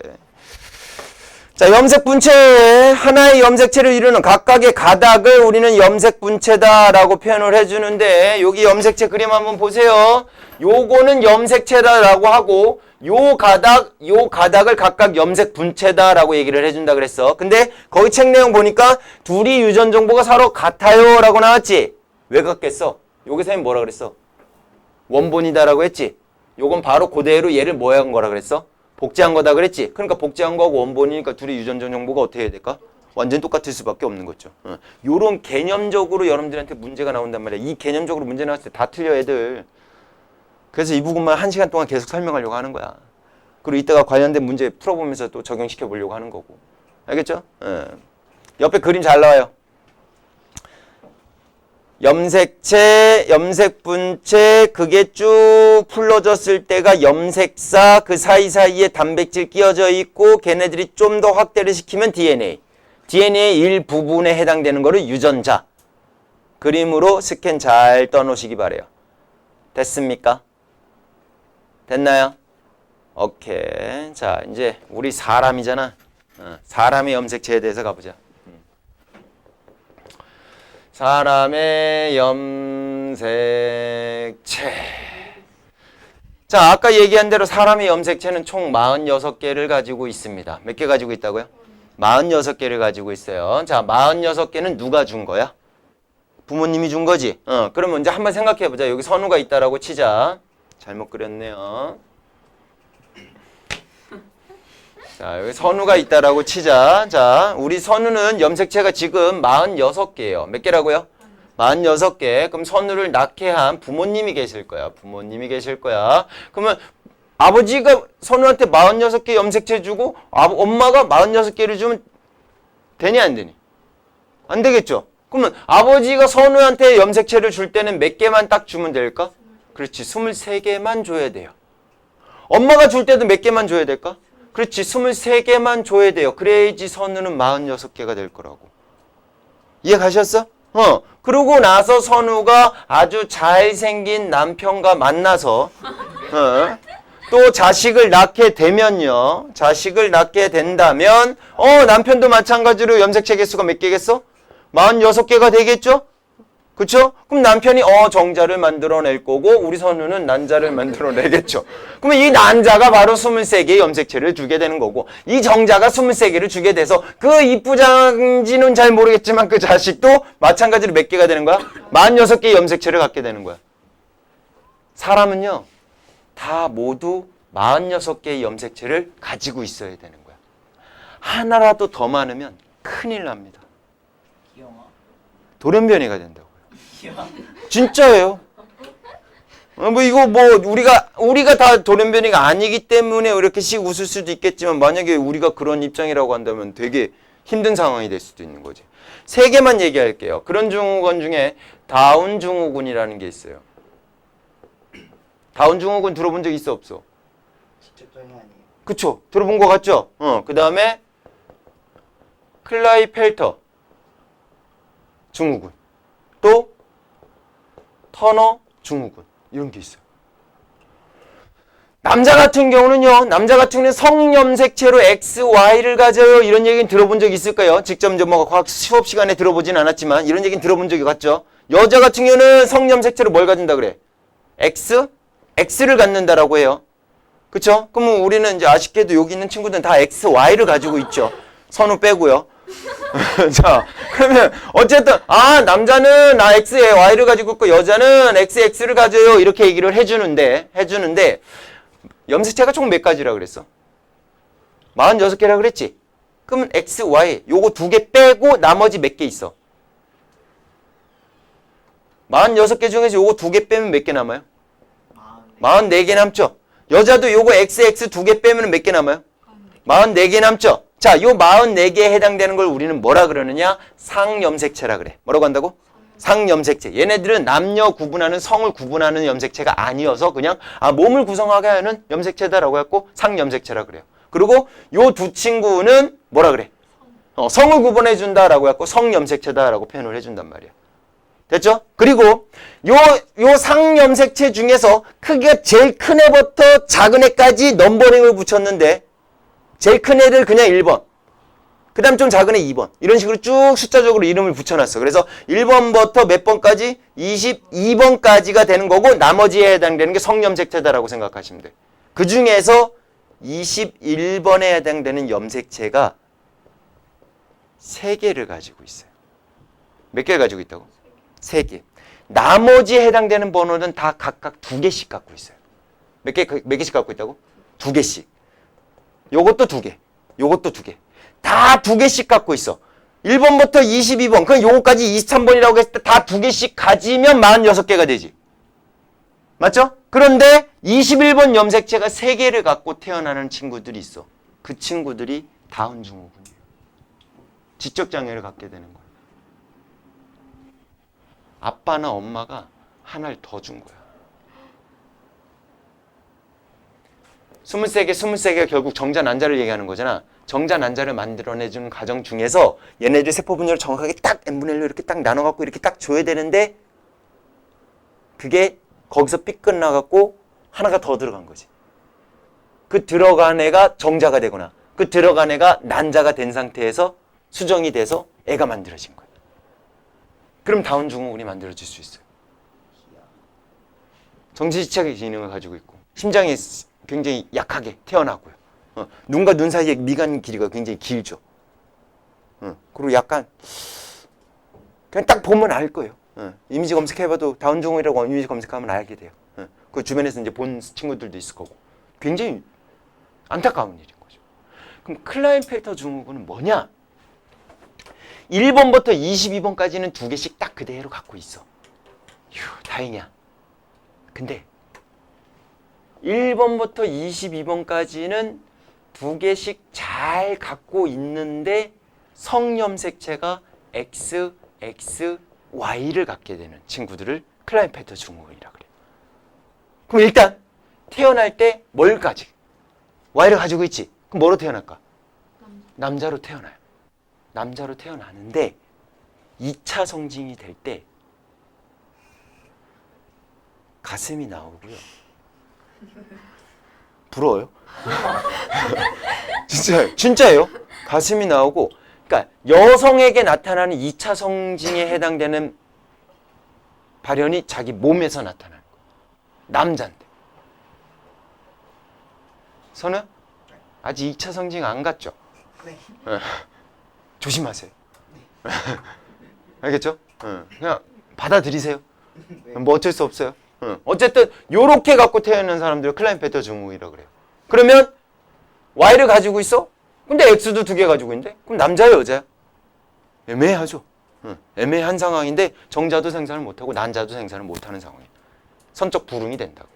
자, 염색 분체. 하나의 염색체를 이루는 각각의 가닥을 우리는 염색 분체다라고 표현을 해주는데 여기 염색체 그림 한번 보세요. 요거는 염색체다라고 하고 요 가닥을 각각 염색 분체다라고 얘기를 해준다 그랬어. 근데 거기 책 내용 보니까 둘이 유전 정보가 서로 같아요라고 나왔지. 왜 같겠어? 여기 선생님 뭐라 그랬어? 원본이다라고 했지. 요건 바로 그대로 얘를 뭐 한 거라 그랬어? 복제한 거다 그랬지. 그러니까 복제한 거하고 원본이니까 둘이 유전적 정보가 어떻게 해야 될까? 완전 똑같을 수밖에 없는 거죠. 요런 개념적으로 여러분들한테 문제가 나온단 말이야. 이 개념적으로 문제 나왔을 때 다 틀려 애들. 그래서 이 부분만 1시간 동안 계속 설명하려고 하는 거야. 그리고 이따가 관련된 문제 풀어보면서 또 적용시켜 보려고 하는 거고. 알겠죠? 옆에 그림 잘 나와요. 염색체, 염색분체, 그게 쭉 풀러졌을 때가 염색사, 그 사이사이에 단백질 끼어져 있고 걔네들이 좀 더 확대를 시키면 DNA. DNA의 일부분에 해당되는 거를 유전자. 그림으로 스캔 잘 떠놓으시기 바래요. 됐습니까? 됐나요? 오케이. 자, 이제 우리 사람이잖아. 사람의 염색체에 대해서 가보자. 사람의 염색체. 자, 아까 얘기한 대로 사람의 염색체는 총 46개를 가지고 있습니다. 몇 개 가지고 있다고요? 46개를 가지고 있어요. 자, 46개는 누가 준 거야? 부모님이 준 거지? 그러면 이제 한번 생각해 보자. 여기 선우가 있다라고 치자. 잘못 그렸네요. 자, 여기 선우가 있다라고 치자. 자, 우리 선우는 염색체가 지금 46개예요. 몇 개라고요? 46개. 그럼 선우를 낳게 한 부모님이 계실 거야. 부모님이 계실 거야. 그러면 아버지가 선우한테 46개 염색체 주고 엄마가 46개를 주면 되니 안 되니? 안 되겠죠? 그러면 아버지가 선우한테 염색체를 줄 때는 몇 개만 딱 주면 될까? 그렇지. 23개만 줘야 돼요. 엄마가 줄 때도 몇 개만 줘야 될까? 그렇지. 23개만 줘야 돼요. 그래야지 선우는 46개가 될 거라고. 이해 가셨어? 그러고 나서 선우가 아주 잘생긴 남편과 만나서 또 자식을 낳게 되면요. 자식을 낳게 된다면 남편도 마찬가지로 염색체 개수가 몇 개겠어? 46개가 되겠죠? 그쵸? 그럼 남편이 정자를 만들어낼 거고 우리 선우는 난자를 만들어내겠죠. 그러면 이 난자가 바로 23개의 염색체를 주게 되는 거고 이 정자가 23개를 주게 돼서 그 이쁘장지는 잘 모르겠지만 그 자식도 마찬가지로 몇 개가 되는 거야? 46개의 염색체를 갖게 되는 거야. 사람은요. 다 모두 46개의 염색체를 가지고 있어야 되는 거야. 하나라도 더 많으면 큰일 납니다. 기영아. 돌연변이가 된다고요. 기영. 진짜예요. 이거 우리가 다 돌연변이가 아니기 때문에 이렇게씩 웃을 수도 있겠지만 만약에 우리가 그런 입장이라고 한다면 되게 힘든 상황이 될 수도 있는 거지. 3개만 얘기할게요. 그런 증후군 중에 다운 증후군이라는 게 있어요. 다운 증후군 들어본 적 있어 없어? 직접적인 아니에요. 그쵸? 들어본 거 같죠? 그 다음에 클라이펠터 증후군, 또 터너 증후군 이런 게 있어요. 남자 같은 경우는요. 남자 같은 경우는 성염색체로 XY를 가져요. 이런 얘기는 들어본 적 있을까요? 직접 뭐 과학 수업 시간에 들어보진 않았지만 이런 얘기는 들어본 적이 같죠? 여자 같은 경우는 성염색체로 뭘 가진다 그래? X를 갖는다라고 해요. 그쵸? 그러면 우리는 이제 아쉽게도 여기 있는 친구들은 다 XY를 가지고 있죠. 선우 빼고요. 자, 그러면 어쨌든 남자는 XY를 가지고 있고 여자는 XX를 가져요. 이렇게 얘기를 해주는데 염색체가 총 몇 가지라 그랬어? 46개라 그랬지? 그러면 XY 요거 2개 빼고 나머지 몇 개 있어? 46개 중에서 요거 2개 빼면 몇 개 남아요? 44개 남죠? 여자도 요거 XX 2개 빼면 몇 개 남아요? 44개 남죠? 자, 요 44개에 해당되는 걸 우리는 뭐라 그러느냐? 상염색체라 그래. 뭐라고 한다고? 상염색체. 얘네들은 남녀 구분하는 성을 구분하는 염색체가 아니어서 그냥 몸을 구성하게 하는 염색체다라고 했고 상염색체라 그래요. 그리고 요 두 친구는 뭐라 그래? 성을 구분해 준다라고 했고 성염색체다라고 표현을 해준단 말이야. 됐죠? 그리고 요 상염색체 중에서 크기가 제일 큰 애부터 작은 애까지 넘버링을 붙였는데 제일 큰 애를 그냥 1번, 그 다음 좀 작은 애 2번 이런 식으로 쭉 숫자적으로 이름을 붙여놨어. 그래서 1번부터 몇 번까지? 22번까지가 되는 거고 나머지에 해당되는 게 성염색체다라고 생각하시면 돼. 그 중에서 21번에 해당되는 염색체가 3개를 가지고 있어요. 몇 개를 가지고 있다고? 3개. 나머지 해당되는 번호는 다 각각 2개씩 갖고 있어요. 몇 개씩 갖고 있다고? 2개씩. 요것도 2개. 요것도 2개. 다 2개씩 갖고 있어. 1번부터 22번. 그럼 요거까지 23번이라고 했을 때 다 2개씩 가지면 46개가 되지. 맞죠? 그런데 21번 염색체가 3개를 갖고 태어나는 친구들이 있어. 그 친구들이 다운 증후군이에요. 지적장애를 갖게 되는 거예요. 아빠나 엄마가 하나를 더 준 거야. 23개가 결국 정자 난자를 얘기하는 거잖아. 정자 난자를 만들어내주는 과정 중에서 얘네들 세포 분열을 정확하게 딱 n분의 1로 이렇게 딱 나눠갖고 이렇게 딱 줘야 되는데 그게 거기서 삐 끝나갖고 하나가 더 들어간 거지. 그 들어간 애가 정자가 되거나 그 들어간 애가 난자가 된 상태에서 수정이 돼서 애가 만들어진 거야. 그럼 다운 증후군이 만들어질 수 있어요. 정지지착의 기능을 가지고 있고 심장이 굉장히 약하게 태어나고요. 눈과 눈 사이의 미간 길이가 굉장히 길죠. 그리고 약간 그냥 딱 보면 알 거예요. 이미지 검색해봐도 다운 증후군이라고 이미지 검색하면 알게 돼요. 그 주변에서 이제 본 친구들도 있을 거고 굉장히 안타까운 일인 거죠. 그럼 클라인펠터 증후군은 뭐냐? 1번부터 22번까지는 2개씩 딱 그대로 갖고 있어. 휴, 다행이야. 근데 1번부터 22번까지는 2개씩 잘 갖고 있는데 성염색체가 X, X, Y를 갖게 되는 친구들을 클라인펠터 증후군이라고 그래요. 그럼 일단 태어날 때 뭘 가지? Y를 가지고 있지? 그럼 뭐로 태어날까? 남자로 태어나요. 남자로 태어나는데 2차 성징이 될 때 가슴이 나오고요. 부러워요? 진짜예요. 가슴이 나오고, 그러니까 여성에게 나타나는 2차 성징에 해당되는 발현이 자기 몸에서 나타나는 거예요. 남자인데. 선우야? 아직 2차 성징 안 갔죠? 네. 조심하세요. 알겠죠? 그냥 받아들이세요. 뭐 어쩔 수 없어요. 어쨌든 요렇게 갖고 태어난 사람들을 클라인펠터 증후군이라고 그래요. 그러면 Y를 가지고 있어? 근데 X도 2개 가지고 있는데? 그럼 남자야 여자야? 애매하죠. 애매한 상황인데 정자도 생산을 못하고 난자도 생산을 못하는 상황이에요. 선적 불임이 된다고.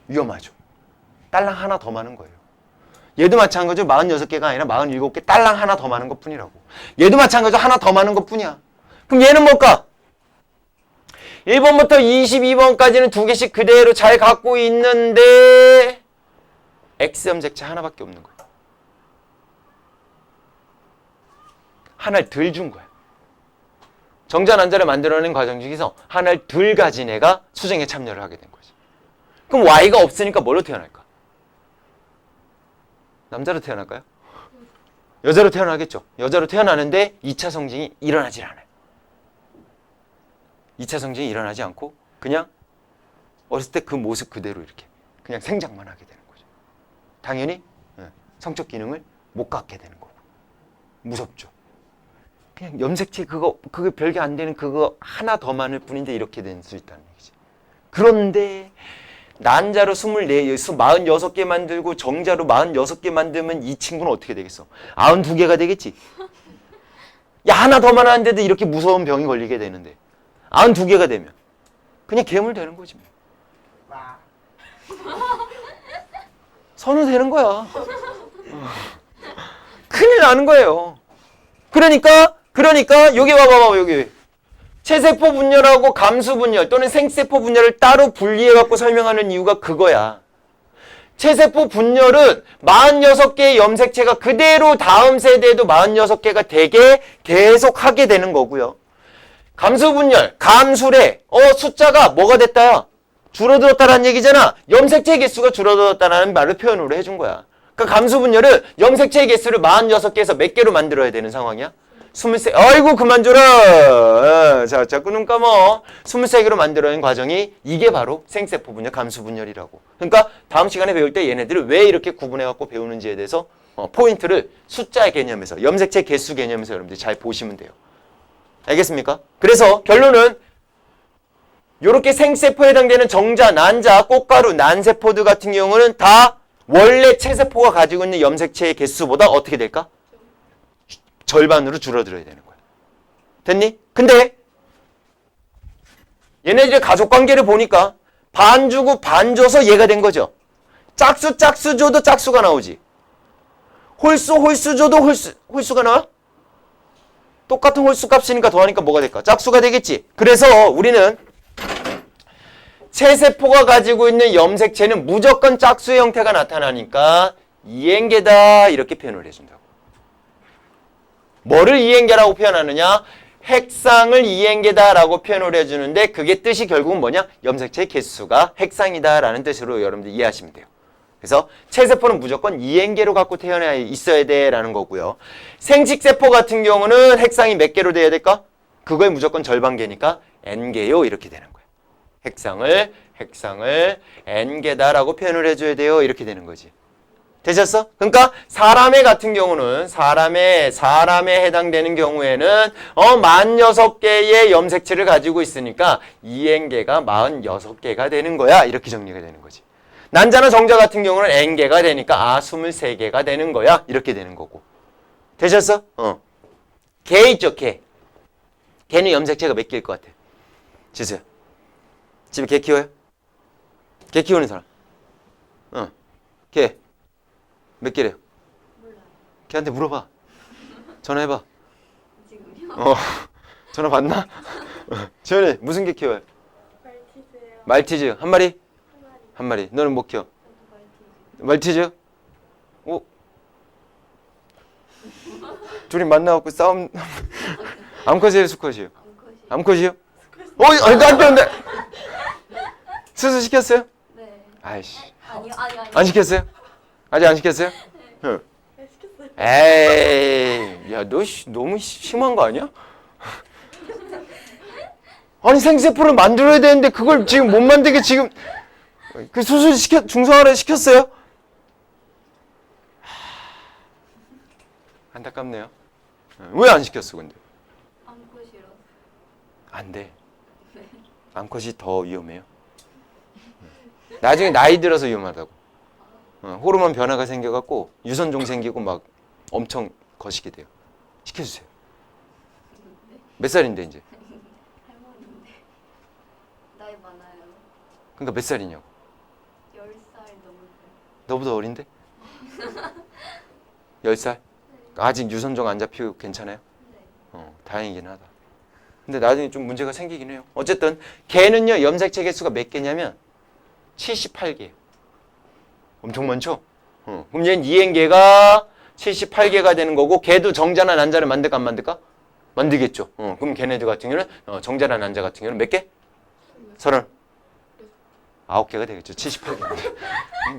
위험하죠. 딸랑 하나 더 많은 거예요. 얘도 마찬가지로 46개가 아니라 47개 딸랑 하나 더 많은 것뿐이라고. 얘도 마찬가지로 하나 더 많은 것뿐이야. 그럼 얘는 뭘까? 1번부터 22번까지는 2개씩 그대로 잘 갖고 있는데 X 염색체 하나밖에 없는 거야. 하나를 덜 준 거야. 정자 난자를 만들어낸 과정 중에서 하나를 덜 가진 애가 수정에 참여를 하게 된 거지. 그럼 Y가 없으니까 뭘로 태어날까? 남자로 태어날까요? 여자로 태어나겠죠. 여자로 태어나는데 2차 성징이 일어나질 않아요. 2차 성징이 일어나지 않고 그냥 어렸을 때 그 모습 그대로 이렇게 그냥 생장만 하게 되는 거죠. 당연히 성적 기능을 못 갖게 되는 거고. 무섭죠. 그냥 염색체 그거 별게 안 되는 그거 하나 더 많을 뿐인데 이렇게 될 수 있다는 얘기지. 그런데 난자로 46개 만들고 정자로 46개 만들면 이 친구는 어떻게 되겠어? 92개가 되겠지. 야, 하나 더 많았는데도 이렇게 무서운 병이 걸리게 되는데 92개가 되면 그냥 괴물 되는 거지. 와. 선우 되는 거야. 큰일 나는 거예요. 그러니까 여기 봐봐 여기 체세포 분열하고 감수 분열 또는 생세포 분열을 따로 분리해 갖고 설명하는 이유가 그거야. 체세포 분열은 46개의 염색체가 그대로 다음 세대에도 46개가 되게 계속 하게 되는 거고요. 감수 분열, 감수래. 숫자가 뭐가 됐다야? 줄어들었다라는 얘기잖아. 염색체 개수가 줄어들었다라는 말을 표현으로 해준 거야. 그러니까 감수 분열은 염색체 개수를 46개에서 몇 개로 만들어야 되는 상황이야? 23, 아이고 그만 줘라. 자, 자꾸 눈 감어. 23개로 만들어낸 과정이 이게 바로 생세포 분열, 감수 분열이라고. 그러니까 다음 시간에 배울 때 얘네들을 왜 이렇게 구분해갖고 배우는지에 대해서 포인트를 숫자의 개념에서, 염색체 개수 개념에서 여러분들이 잘 보시면 돼요. 알겠습니까? 그래서 결론은 요렇게 생세포에 해당되는 정자, 난자, 꽃가루, 난세포들 같은 경우는 다 원래 체세포가 가지고 있는 염색체의 개수보다 어떻게 될까? 절반으로 줄어들어야 되는 거야. 됐니? 근데 얘네들의 가족관계를 보니까 반 주고 반 줘서 얘가 된 거죠. 짝수 줘도 짝수가 나오지. 홀수 줘도 홀수가 나와? 똑같은 홀수 값이니까 더하니까 뭐가 될까? 짝수가 되겠지. 그래서 우리는 체세포가 가지고 있는 염색체는 무조건 짝수의 형태가 나타나니까 이행계다 이렇게 표현을 해준다고. 뭐를 이행계라고 표현하느냐? 핵상을 이행계다라고 표현을 해주는데 그게 뜻이 결국은 뭐냐? 염색체의 개수가 핵상이다라는 뜻으로 여러분들 이해하시면 돼요. 그래서 체세포는 무조건 이행계로 갖고 태어나 있어야 돼라는 거고요. 생식세포 같은 경우는 핵상이 몇 개로 돼야 될까? 그거의 무조건 절반계니까 n개요 이렇게 되는 거예요. 핵상을 n개다라고 표현을 해줘야 돼요 이렇게 되는 거지. 되셨어? 그러니까 사람의 같은 경우는 사람에 해당되는 경우에는 46개의 염색체를 가지고 있으니까 이행계가 46개가 되는 거야 이렇게 정리가 되는 거지. 난자나 정자 같은 경우는 n개가 되니까 23개가 되는 거야 이렇게 되는 거고. 되셨어? 개 있죠 개. 개는 염색체가 몇 개일 것 같아? 지수야 집에 개 키워요? 개 키우는 사람? 개 몇 개래요? 몰라요. 걔한테 물어봐. 전화해봐. 지금요? 전화 받나? 지현이 무슨 개 키워요? 말티즈예요. 말티즈 한 마리? 한 마리. 한 마리. 너는 뭐 키워? 저도 말티즈? 오? 둘이 만나갖고 싸움 암컷이에요 수컷이에요? 암컷이. 암컷이요? 아니 안 되는데 수술 시켰어요? 네. 아이씨 아니요. 안 시켰어요? 아직 안 시켰어요? 응. 네, 시켰어요. 에이, 야, 너 너무 심한 거 아니야? 아니 생세포를 만들어야 되는데 그걸 지금 못 만들게 지금 그 수술 중성화를 시켰어요? 안타깝네요. 왜 안 시켰어 근데? 암컷이라서. 안 돼. 암컷이 더 위험해요. 나중에 나이 들어서 위험하다고. 호르몬 변화가 생겨갖고 유선종 생기고 막 엄청 거시게 돼요. 시켜주세요. 몇 살인데 이제? 할머니인데 나이 많아요. 그러니까 몇 살이냐고. 10살 넘었어요. 너보다 어린데? 10살? 아직 유선종 안 잡히고 괜찮아요? 네. 다행이긴 하다. 근데 나중에 좀 문제가 생기긴 해요. 어쨌든 개는요 염색체 개수가 몇 개냐면 78개. 엄청 많죠? 그럼 얘는 이행계가 78개가 되는 거고 개도 정자나 난자를 만들까 안 만들까? 만들겠죠. 그럼 걔네들 같은 경우는 정자나 난자 같은 경우는 몇 개? 39개가 되겠죠. 78개.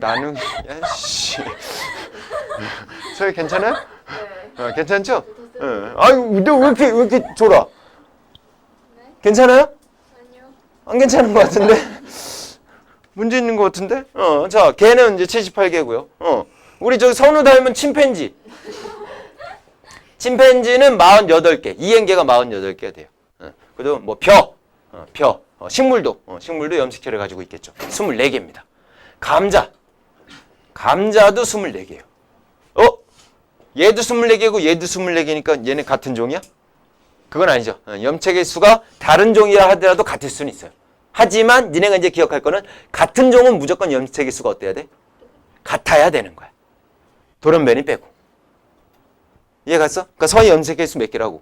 나는 야씨. 소희 괜찮아요? 네. 괜찮죠? 아유, 근데 왜 이렇게 졸아? 네? 괜찮아요? 아니요. 안 괜찮은 것 같은데? 문제 있는 것 같은데? 자, 개는 이제 78개고요. 우리 저기 선우 닮은 침팬지. 침팬지는 48개. 이행계가 48개가 돼요. 그리고 뭐 식물도 염색체를 가지고 있겠죠. 24개입니다. 감자도 24개예요. 얘도 24개고 얘도 24개니까 얘네 같은 종이야? 그건 아니죠. 염색의 수가 다른 종이라 하더라도 같을 수는 있어요. 하지만 니네가 이제 기억할 거는 같은 종은 무조건 염색의 수가 어때야 돼? 같아야 되는 거야. 돌연변이 빼고. 이해 갔어? 그러니까 서희 염색의 수 몇 개라고?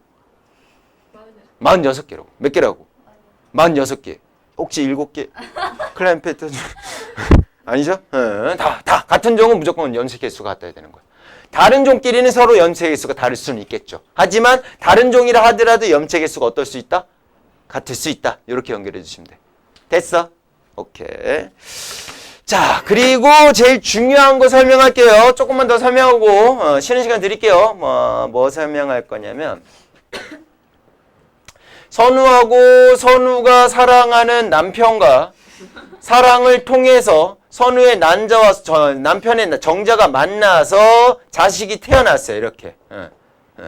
46개라고. 몇 개라고? 46개. 혹시 7개? 클라이언페트 아니죠? 다 같은 종은 무조건 염색의 수가 같아야 되는 거야. 다른 종끼리는 서로 염색의 수가 다를 수는 있겠죠. 하지만 다른 종이라 하더라도 염색의 수가 어떨 수 있다? 같을 수 있다. 이렇게 연결해 주시면 돼. 됐어? 오케이. 자, 그리고 제일 중요한 거 설명할게요. 조금만 더 설명하고 쉬는 시간 드릴게요. 뭐 설명할 거냐면 선우하고 선우가 사랑하는 남편과 사랑을 통해서 선우의 난자와 남편의 정자가 만나서 자식이 태어났어요. 이렇게.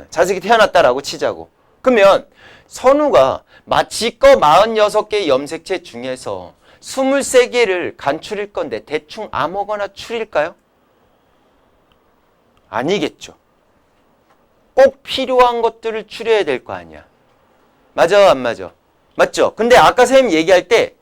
자식이 태어났다라고 치자고. 그러면 선우가 마치껏 46개의 염색체 중에서 23개를 간추릴 건데 대충 아무거나 추릴까요? 아니겠죠. 꼭 필요한 것들을 추려야 될 거 아니야. 맞아, 안 맞아? 맞죠? 근데 아까 선생님 얘기할 때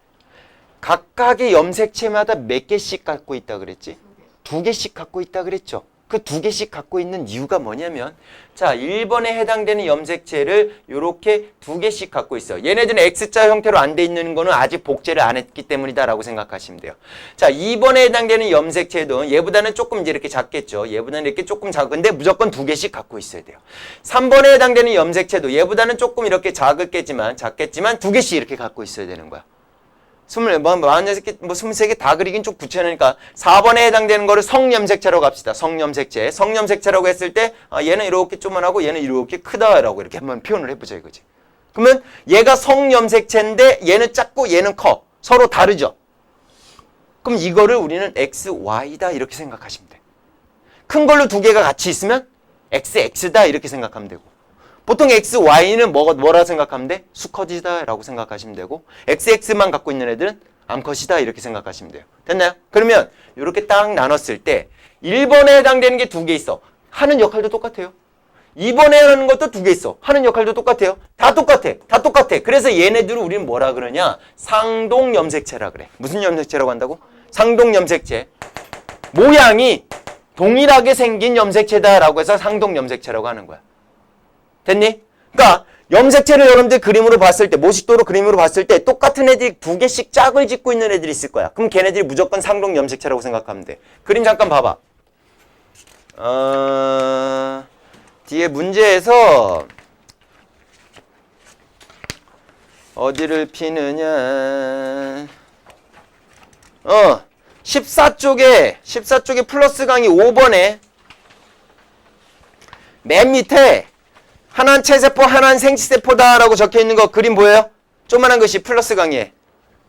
각각의 염색체마다 몇 개씩 갖고 있다 그랬지? 2개씩 갖고 있다 그랬죠? 그 2개씩 갖고 있는 이유가 뭐냐면 자, 1번에 해당되는 염색체를 이렇게 2개씩 갖고 있어. 얘네들은 X자 형태로 안 돼 있는 거는 아직 복제를 안 했기 때문이다 라고 생각하시면 돼요. 자, 2번에 해당되는 염색체도 얘보다는 조금 이제 이렇게 작겠죠. 얘보다는 이렇게 조금 작은데 무조건 2개씩 갖고 있어야 돼요. 3번에 해당되는 염색체도 얘보다는 조금 이렇게 작겠지만 2개씩 이렇게 갖고 있어야 되는 거야. 46개, 23개 다 그리긴 좀 구체하니까 4번에 해당되는 거를 성염색체라고 합시다. 성염색체. 성염색체라고 했을 때 얘는 이렇게 조만하고 얘는 이렇게 크다라고 이렇게 한번 표현을 해보자 이거지. 그러면 얘가 성염색체인데 얘는 작고 얘는 커. 서로 다르죠. 그럼 이거를 우리는 X, Y다 이렇게 생각하시면 돼. 큰 걸로 2개가 같이 있으면 X, X다 이렇게 생각하면 되고 보통 X, Y는 뭐라 생각하면 돼? 수컷이다 라고 생각하시면 되고 XX만 갖고 있는 애들은 암컷이다 이렇게 생각하시면 돼요. 됐나요? 그러면 이렇게 딱 나눴을 때 1번에 해당되는 게 2개 있어. 하는 역할도 똑같아요. 2번에 하는 것도 2개 있어. 하는 역할도 똑같아요. 다 똑같아. 다 똑같아. 그래서 얘네들을 우리는 뭐라 그러냐? 상동염색체라 그래. 무슨 염색체라고 한다고? 상동염색체. 모양이 동일하게 생긴 염색체다라고 해서 상동염색체라고 하는 거야. 됐니? 그러니까 염색체를 여러분들 그림으로 봤을 때 모식도로 그림으로 봤을 때 똑같은 애들이 2개씩 짝을 짓고 있는 애들이 있을 거야. 그럼 걔네들이 무조건 상동 염색체라고 생각하면 돼. 그림 잠깐 봐봐. 뒤에 문제에서 어디를 피느냐 14쪽에 플러스 강의 5번에 맨 밑에 하나는 체세포, 하나는 생체세포다라고 적혀있는 거 그림 보여요? 조그만한 것이 플러스 강의에.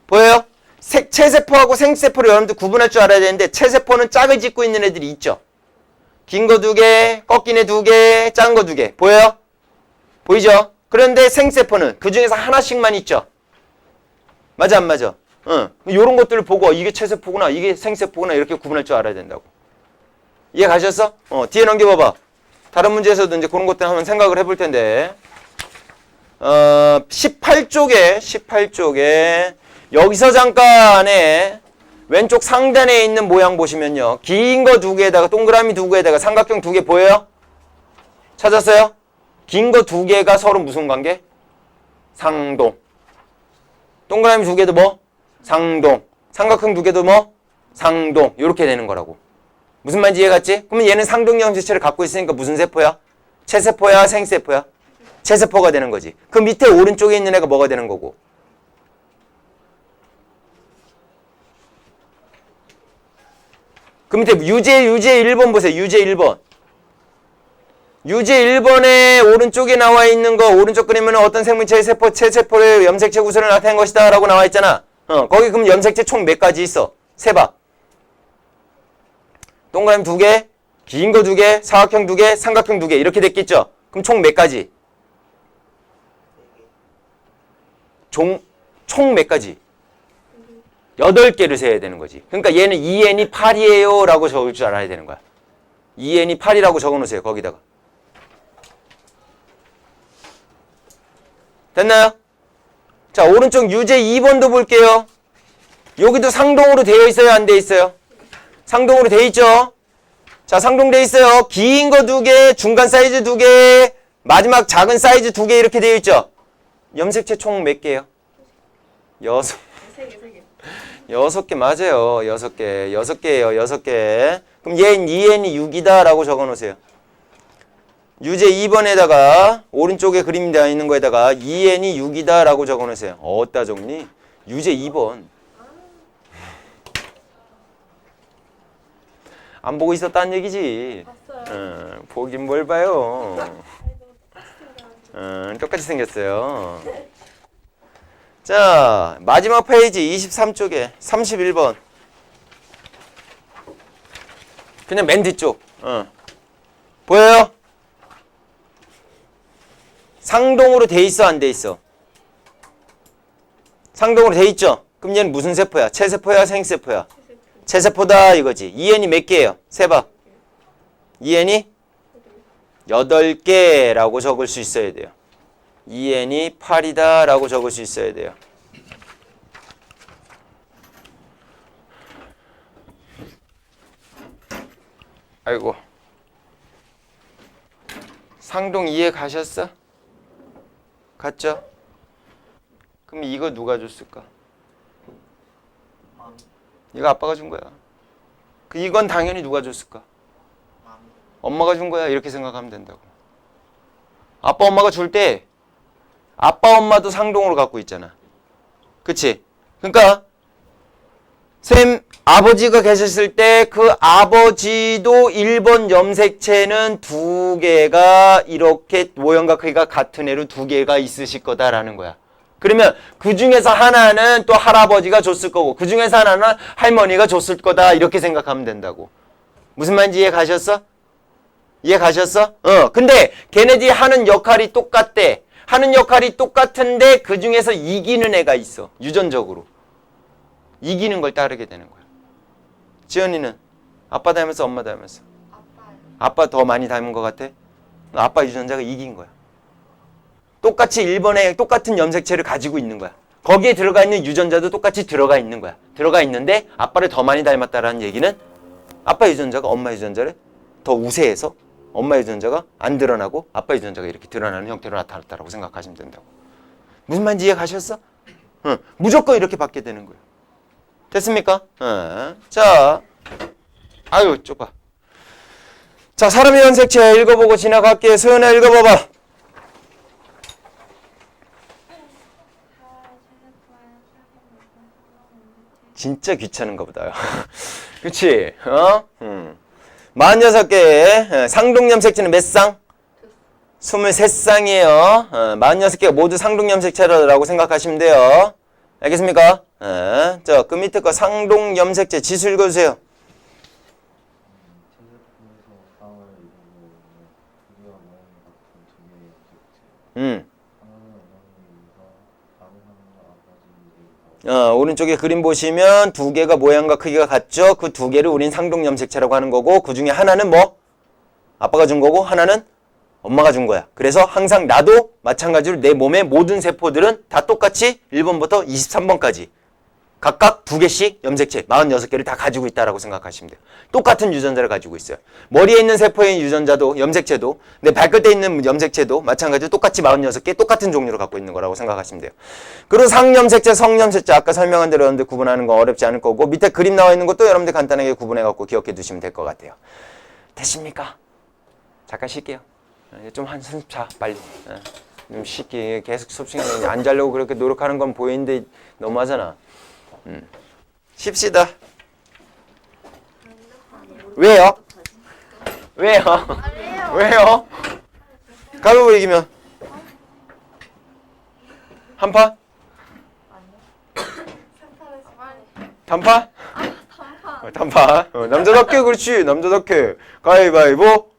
보여요? 체세포하고 생체세포를 여러분들 구분할 줄 알아야 되는데 체세포는 짝을 짓고 있는 애들이 있죠. 긴 거 2개, 꺾인 애 2개, 작은 거 2개. 보여요? 보이죠? 그런데 생체세포는 그 중에서 하나씩만 있죠. 맞아 안 맞아? 요런 것들을 보고 이게 체세포구나, 이게 생체세포구나 이렇게 구분할 줄 알아야 된다고. 이해 가셨어? 뒤에 넘겨봐봐. 다른 문제에서도 이제 그런 것들 한번 생각을 해볼 텐데 18쪽에 여기서 잠깐에 왼쪽 상단에 있는 모양 보시면요. 긴 거 2개에다가 동그라미 2개에다가 삼각형 2개 보여요? 찾았어요? 긴 거 2개가 서로 무슨 관계? 상동. 동그라미 2개도 뭐? 상동. 삼각형 2개도 뭐? 상동. 이렇게 되는 거라고. 무슨 말인지 이해갔지? 그러면 얘는 상동염색체를 갖고 있으니까 무슨 세포야? 체세포야? 생세포야? 체세포가 되는 거지. 그 밑에 오른쪽에 있는 애가 뭐가 되는 거고? 그 밑에 유제 1번 보세요. 유제 1번. 유제 1번에 오른쪽에 나와 있는 거 오른쪽 그림은 어떤 생물체의 세포, 체세포의 염색체 구성을 나타낸 것이다 라고 나와 있잖아. 거기 그럼 염색체 총 몇 가지 있어? 세봐. 동그라미 2개, 긴 거 2개, 사각형 2개, 삼각형 2개 이렇게 됐겠죠? 그럼 총 몇 가지? 총 몇 가지? 8개를 세야 되는 거지. 그러니까 얘는 2n이 8이에요 라고 적을 줄 알아야 되는 거야. 2n이 8이라고 적어 놓으세요. 거기다가. 됐나요? 자, 오른쪽 유제 2번도 볼게요. 여기도 상동으로 되어 있어요? 안 되어 있어요? 상동으로 되어 있죠? 자, 상동되어 있어요. 긴 거 2개, 중간 사이즈 2개, 마지막 작은 사이즈 2개 이렇게 되어 있죠? 염색체 총 몇 개예요? 6개 맞아요. 6개예요. 6개. 그럼 얘는 2n이 6이다 라고 적어 놓으세요. 유제 2번에다가 오른쪽에 그림 되어 있는 거에다가 2n이 6이다 라고 적어 놓으세요. 어디다 적니? 유제 2번. 안 보고 있었다는 얘기지. 보긴 뭘 봐요. 똑같이 생겼어요. 자, 마지막 페이지 23쪽에 31번. 그냥 맨 뒤쪽. 보여요? 상동으로 돼 있어, 안 돼 있어? 상동으로 돼 있죠? 그럼 얘는 무슨 세포야? 체세포야, 생세포야? 체세포다 이거지. EN이 몇 개예요? 세봐. EN이 8개라고 적을 수 있어야 돼요. EN이 8이다 라고 적을 수 있어야 돼요. 아이고. 상동 이해 가셨어? 갔죠? 그럼 이거 누가 줬을까? 마음. 이거 아빠가 준 거야. 이건 당연히 누가 줬을까? 마음. 엄마가 준 거야. 이렇게 생각하면 된다고. 아빠 엄마가 줄 때 아빠 엄마도 상동으로 갖고 있잖아. 그치? 그러니까 쌤 아버지가 계셨을 때 그 아버지도 1번 염색체는 2개가 이렇게 모형과 크기가 같은 애로 2개가 있으실 거다라는 거야. 그러면 그 중에서 하나는 또 할아버지가 줬을 거고 그 중에서 하나는 할머니가 줬을 거다 이렇게 생각하면 된다고. 무슨 말인지 이해 가셨어? 이해 가셨어? 근데 걔네들이 하는 역할이 똑같대. 하는 역할이 똑같은데 그 중에서 이기는 애가 있어. 유전적으로. 이기는 걸 따르게 되는 거야. 지연이는 아빠 닮았어, 엄마 닮았어? 아빠요. 아빠 더 많이 닮은 것 같아? 아빠 유전자가 이긴 거야. 똑같이 1번에 똑같은 염색체를 가지고 있는 거야. 거기에 들어가 있는 유전자도 똑같이 들어가 있는 거야. 들어가 있는데 아빠를 더 많이 닮았다라는 얘기는 아빠 유전자가 엄마 유전자를 더 우세해서 엄마 유전자가 안 드러나고 아빠 유전자가 이렇게 드러나는 형태로 나타났다고 생각하시면 된다고. 무슨 말인지 이해 가셨어? 무조건 이렇게 받게 되는 거예요. 됐습니까? 자, 아유 좁아. 자, 사람의 염색체 읽어보고 지나갈게요. 소연아 읽어봐봐. 진짜 귀찮은가 보다. 그치? 46개의 상동염색체는 몇 쌍? 23쌍이에요. 46개가 모두 상동염색체라고 생각하시면 돼요. 알겠습니까? 자, 그 밑에 거 상동염색체 지수 읽어주세요. 체세포에서 쌍을 이루고 있는 두 개와 모양이 같은 두 개의 염색체. 하나는 어머니이면서 다른 하나는 아버지이면서. 오른쪽에 그림 보시면 두 개가 모양과 크기가 같죠? 그 두 개를 우린 상동염색체라고 하는 거고 그 중에 하나는 뭐? 아빠가 준 거고 하나는 엄마가 준 거야. 그래서 항상 나도 마찬가지로 내 몸의 모든 세포들은 다 똑같이 1번부터 23번까지 각각 두 개씩 염색체 46개를 다 가지고 있다라고 생각하시면 돼요. 똑같은 유전자를 가지고 있어요. 머리에 있는 세포의 유전자도 염색체도 내 발끝에 있는 염색체도 마찬가지로 똑같이 46개 똑같은 종류를 갖고 있는 거라고 생각하시면 돼요. 그리고 상염색체, 성염색체 아까 설명한 대로 여러분들 구분하는 거 어렵지 않을 거고 밑에 그림 나와 있는 것도 여러분들 간단하게 구분해 갖고 기억해 두시면 될 것 같아요. 됐습니까? 잠깐 쉴게요. 좀 한숨 자 빨리. 좀 쉽게 계속 수업 시간에 안 자려고 그렇게 노력하는 건 보이는데 너무하잖아. 쉽시다. 왜요? 왜요? 왜요? 가위바위보 이기면 한판? 단판? 단판. 남자답게 그렇지. 남자답게. 가위바위보.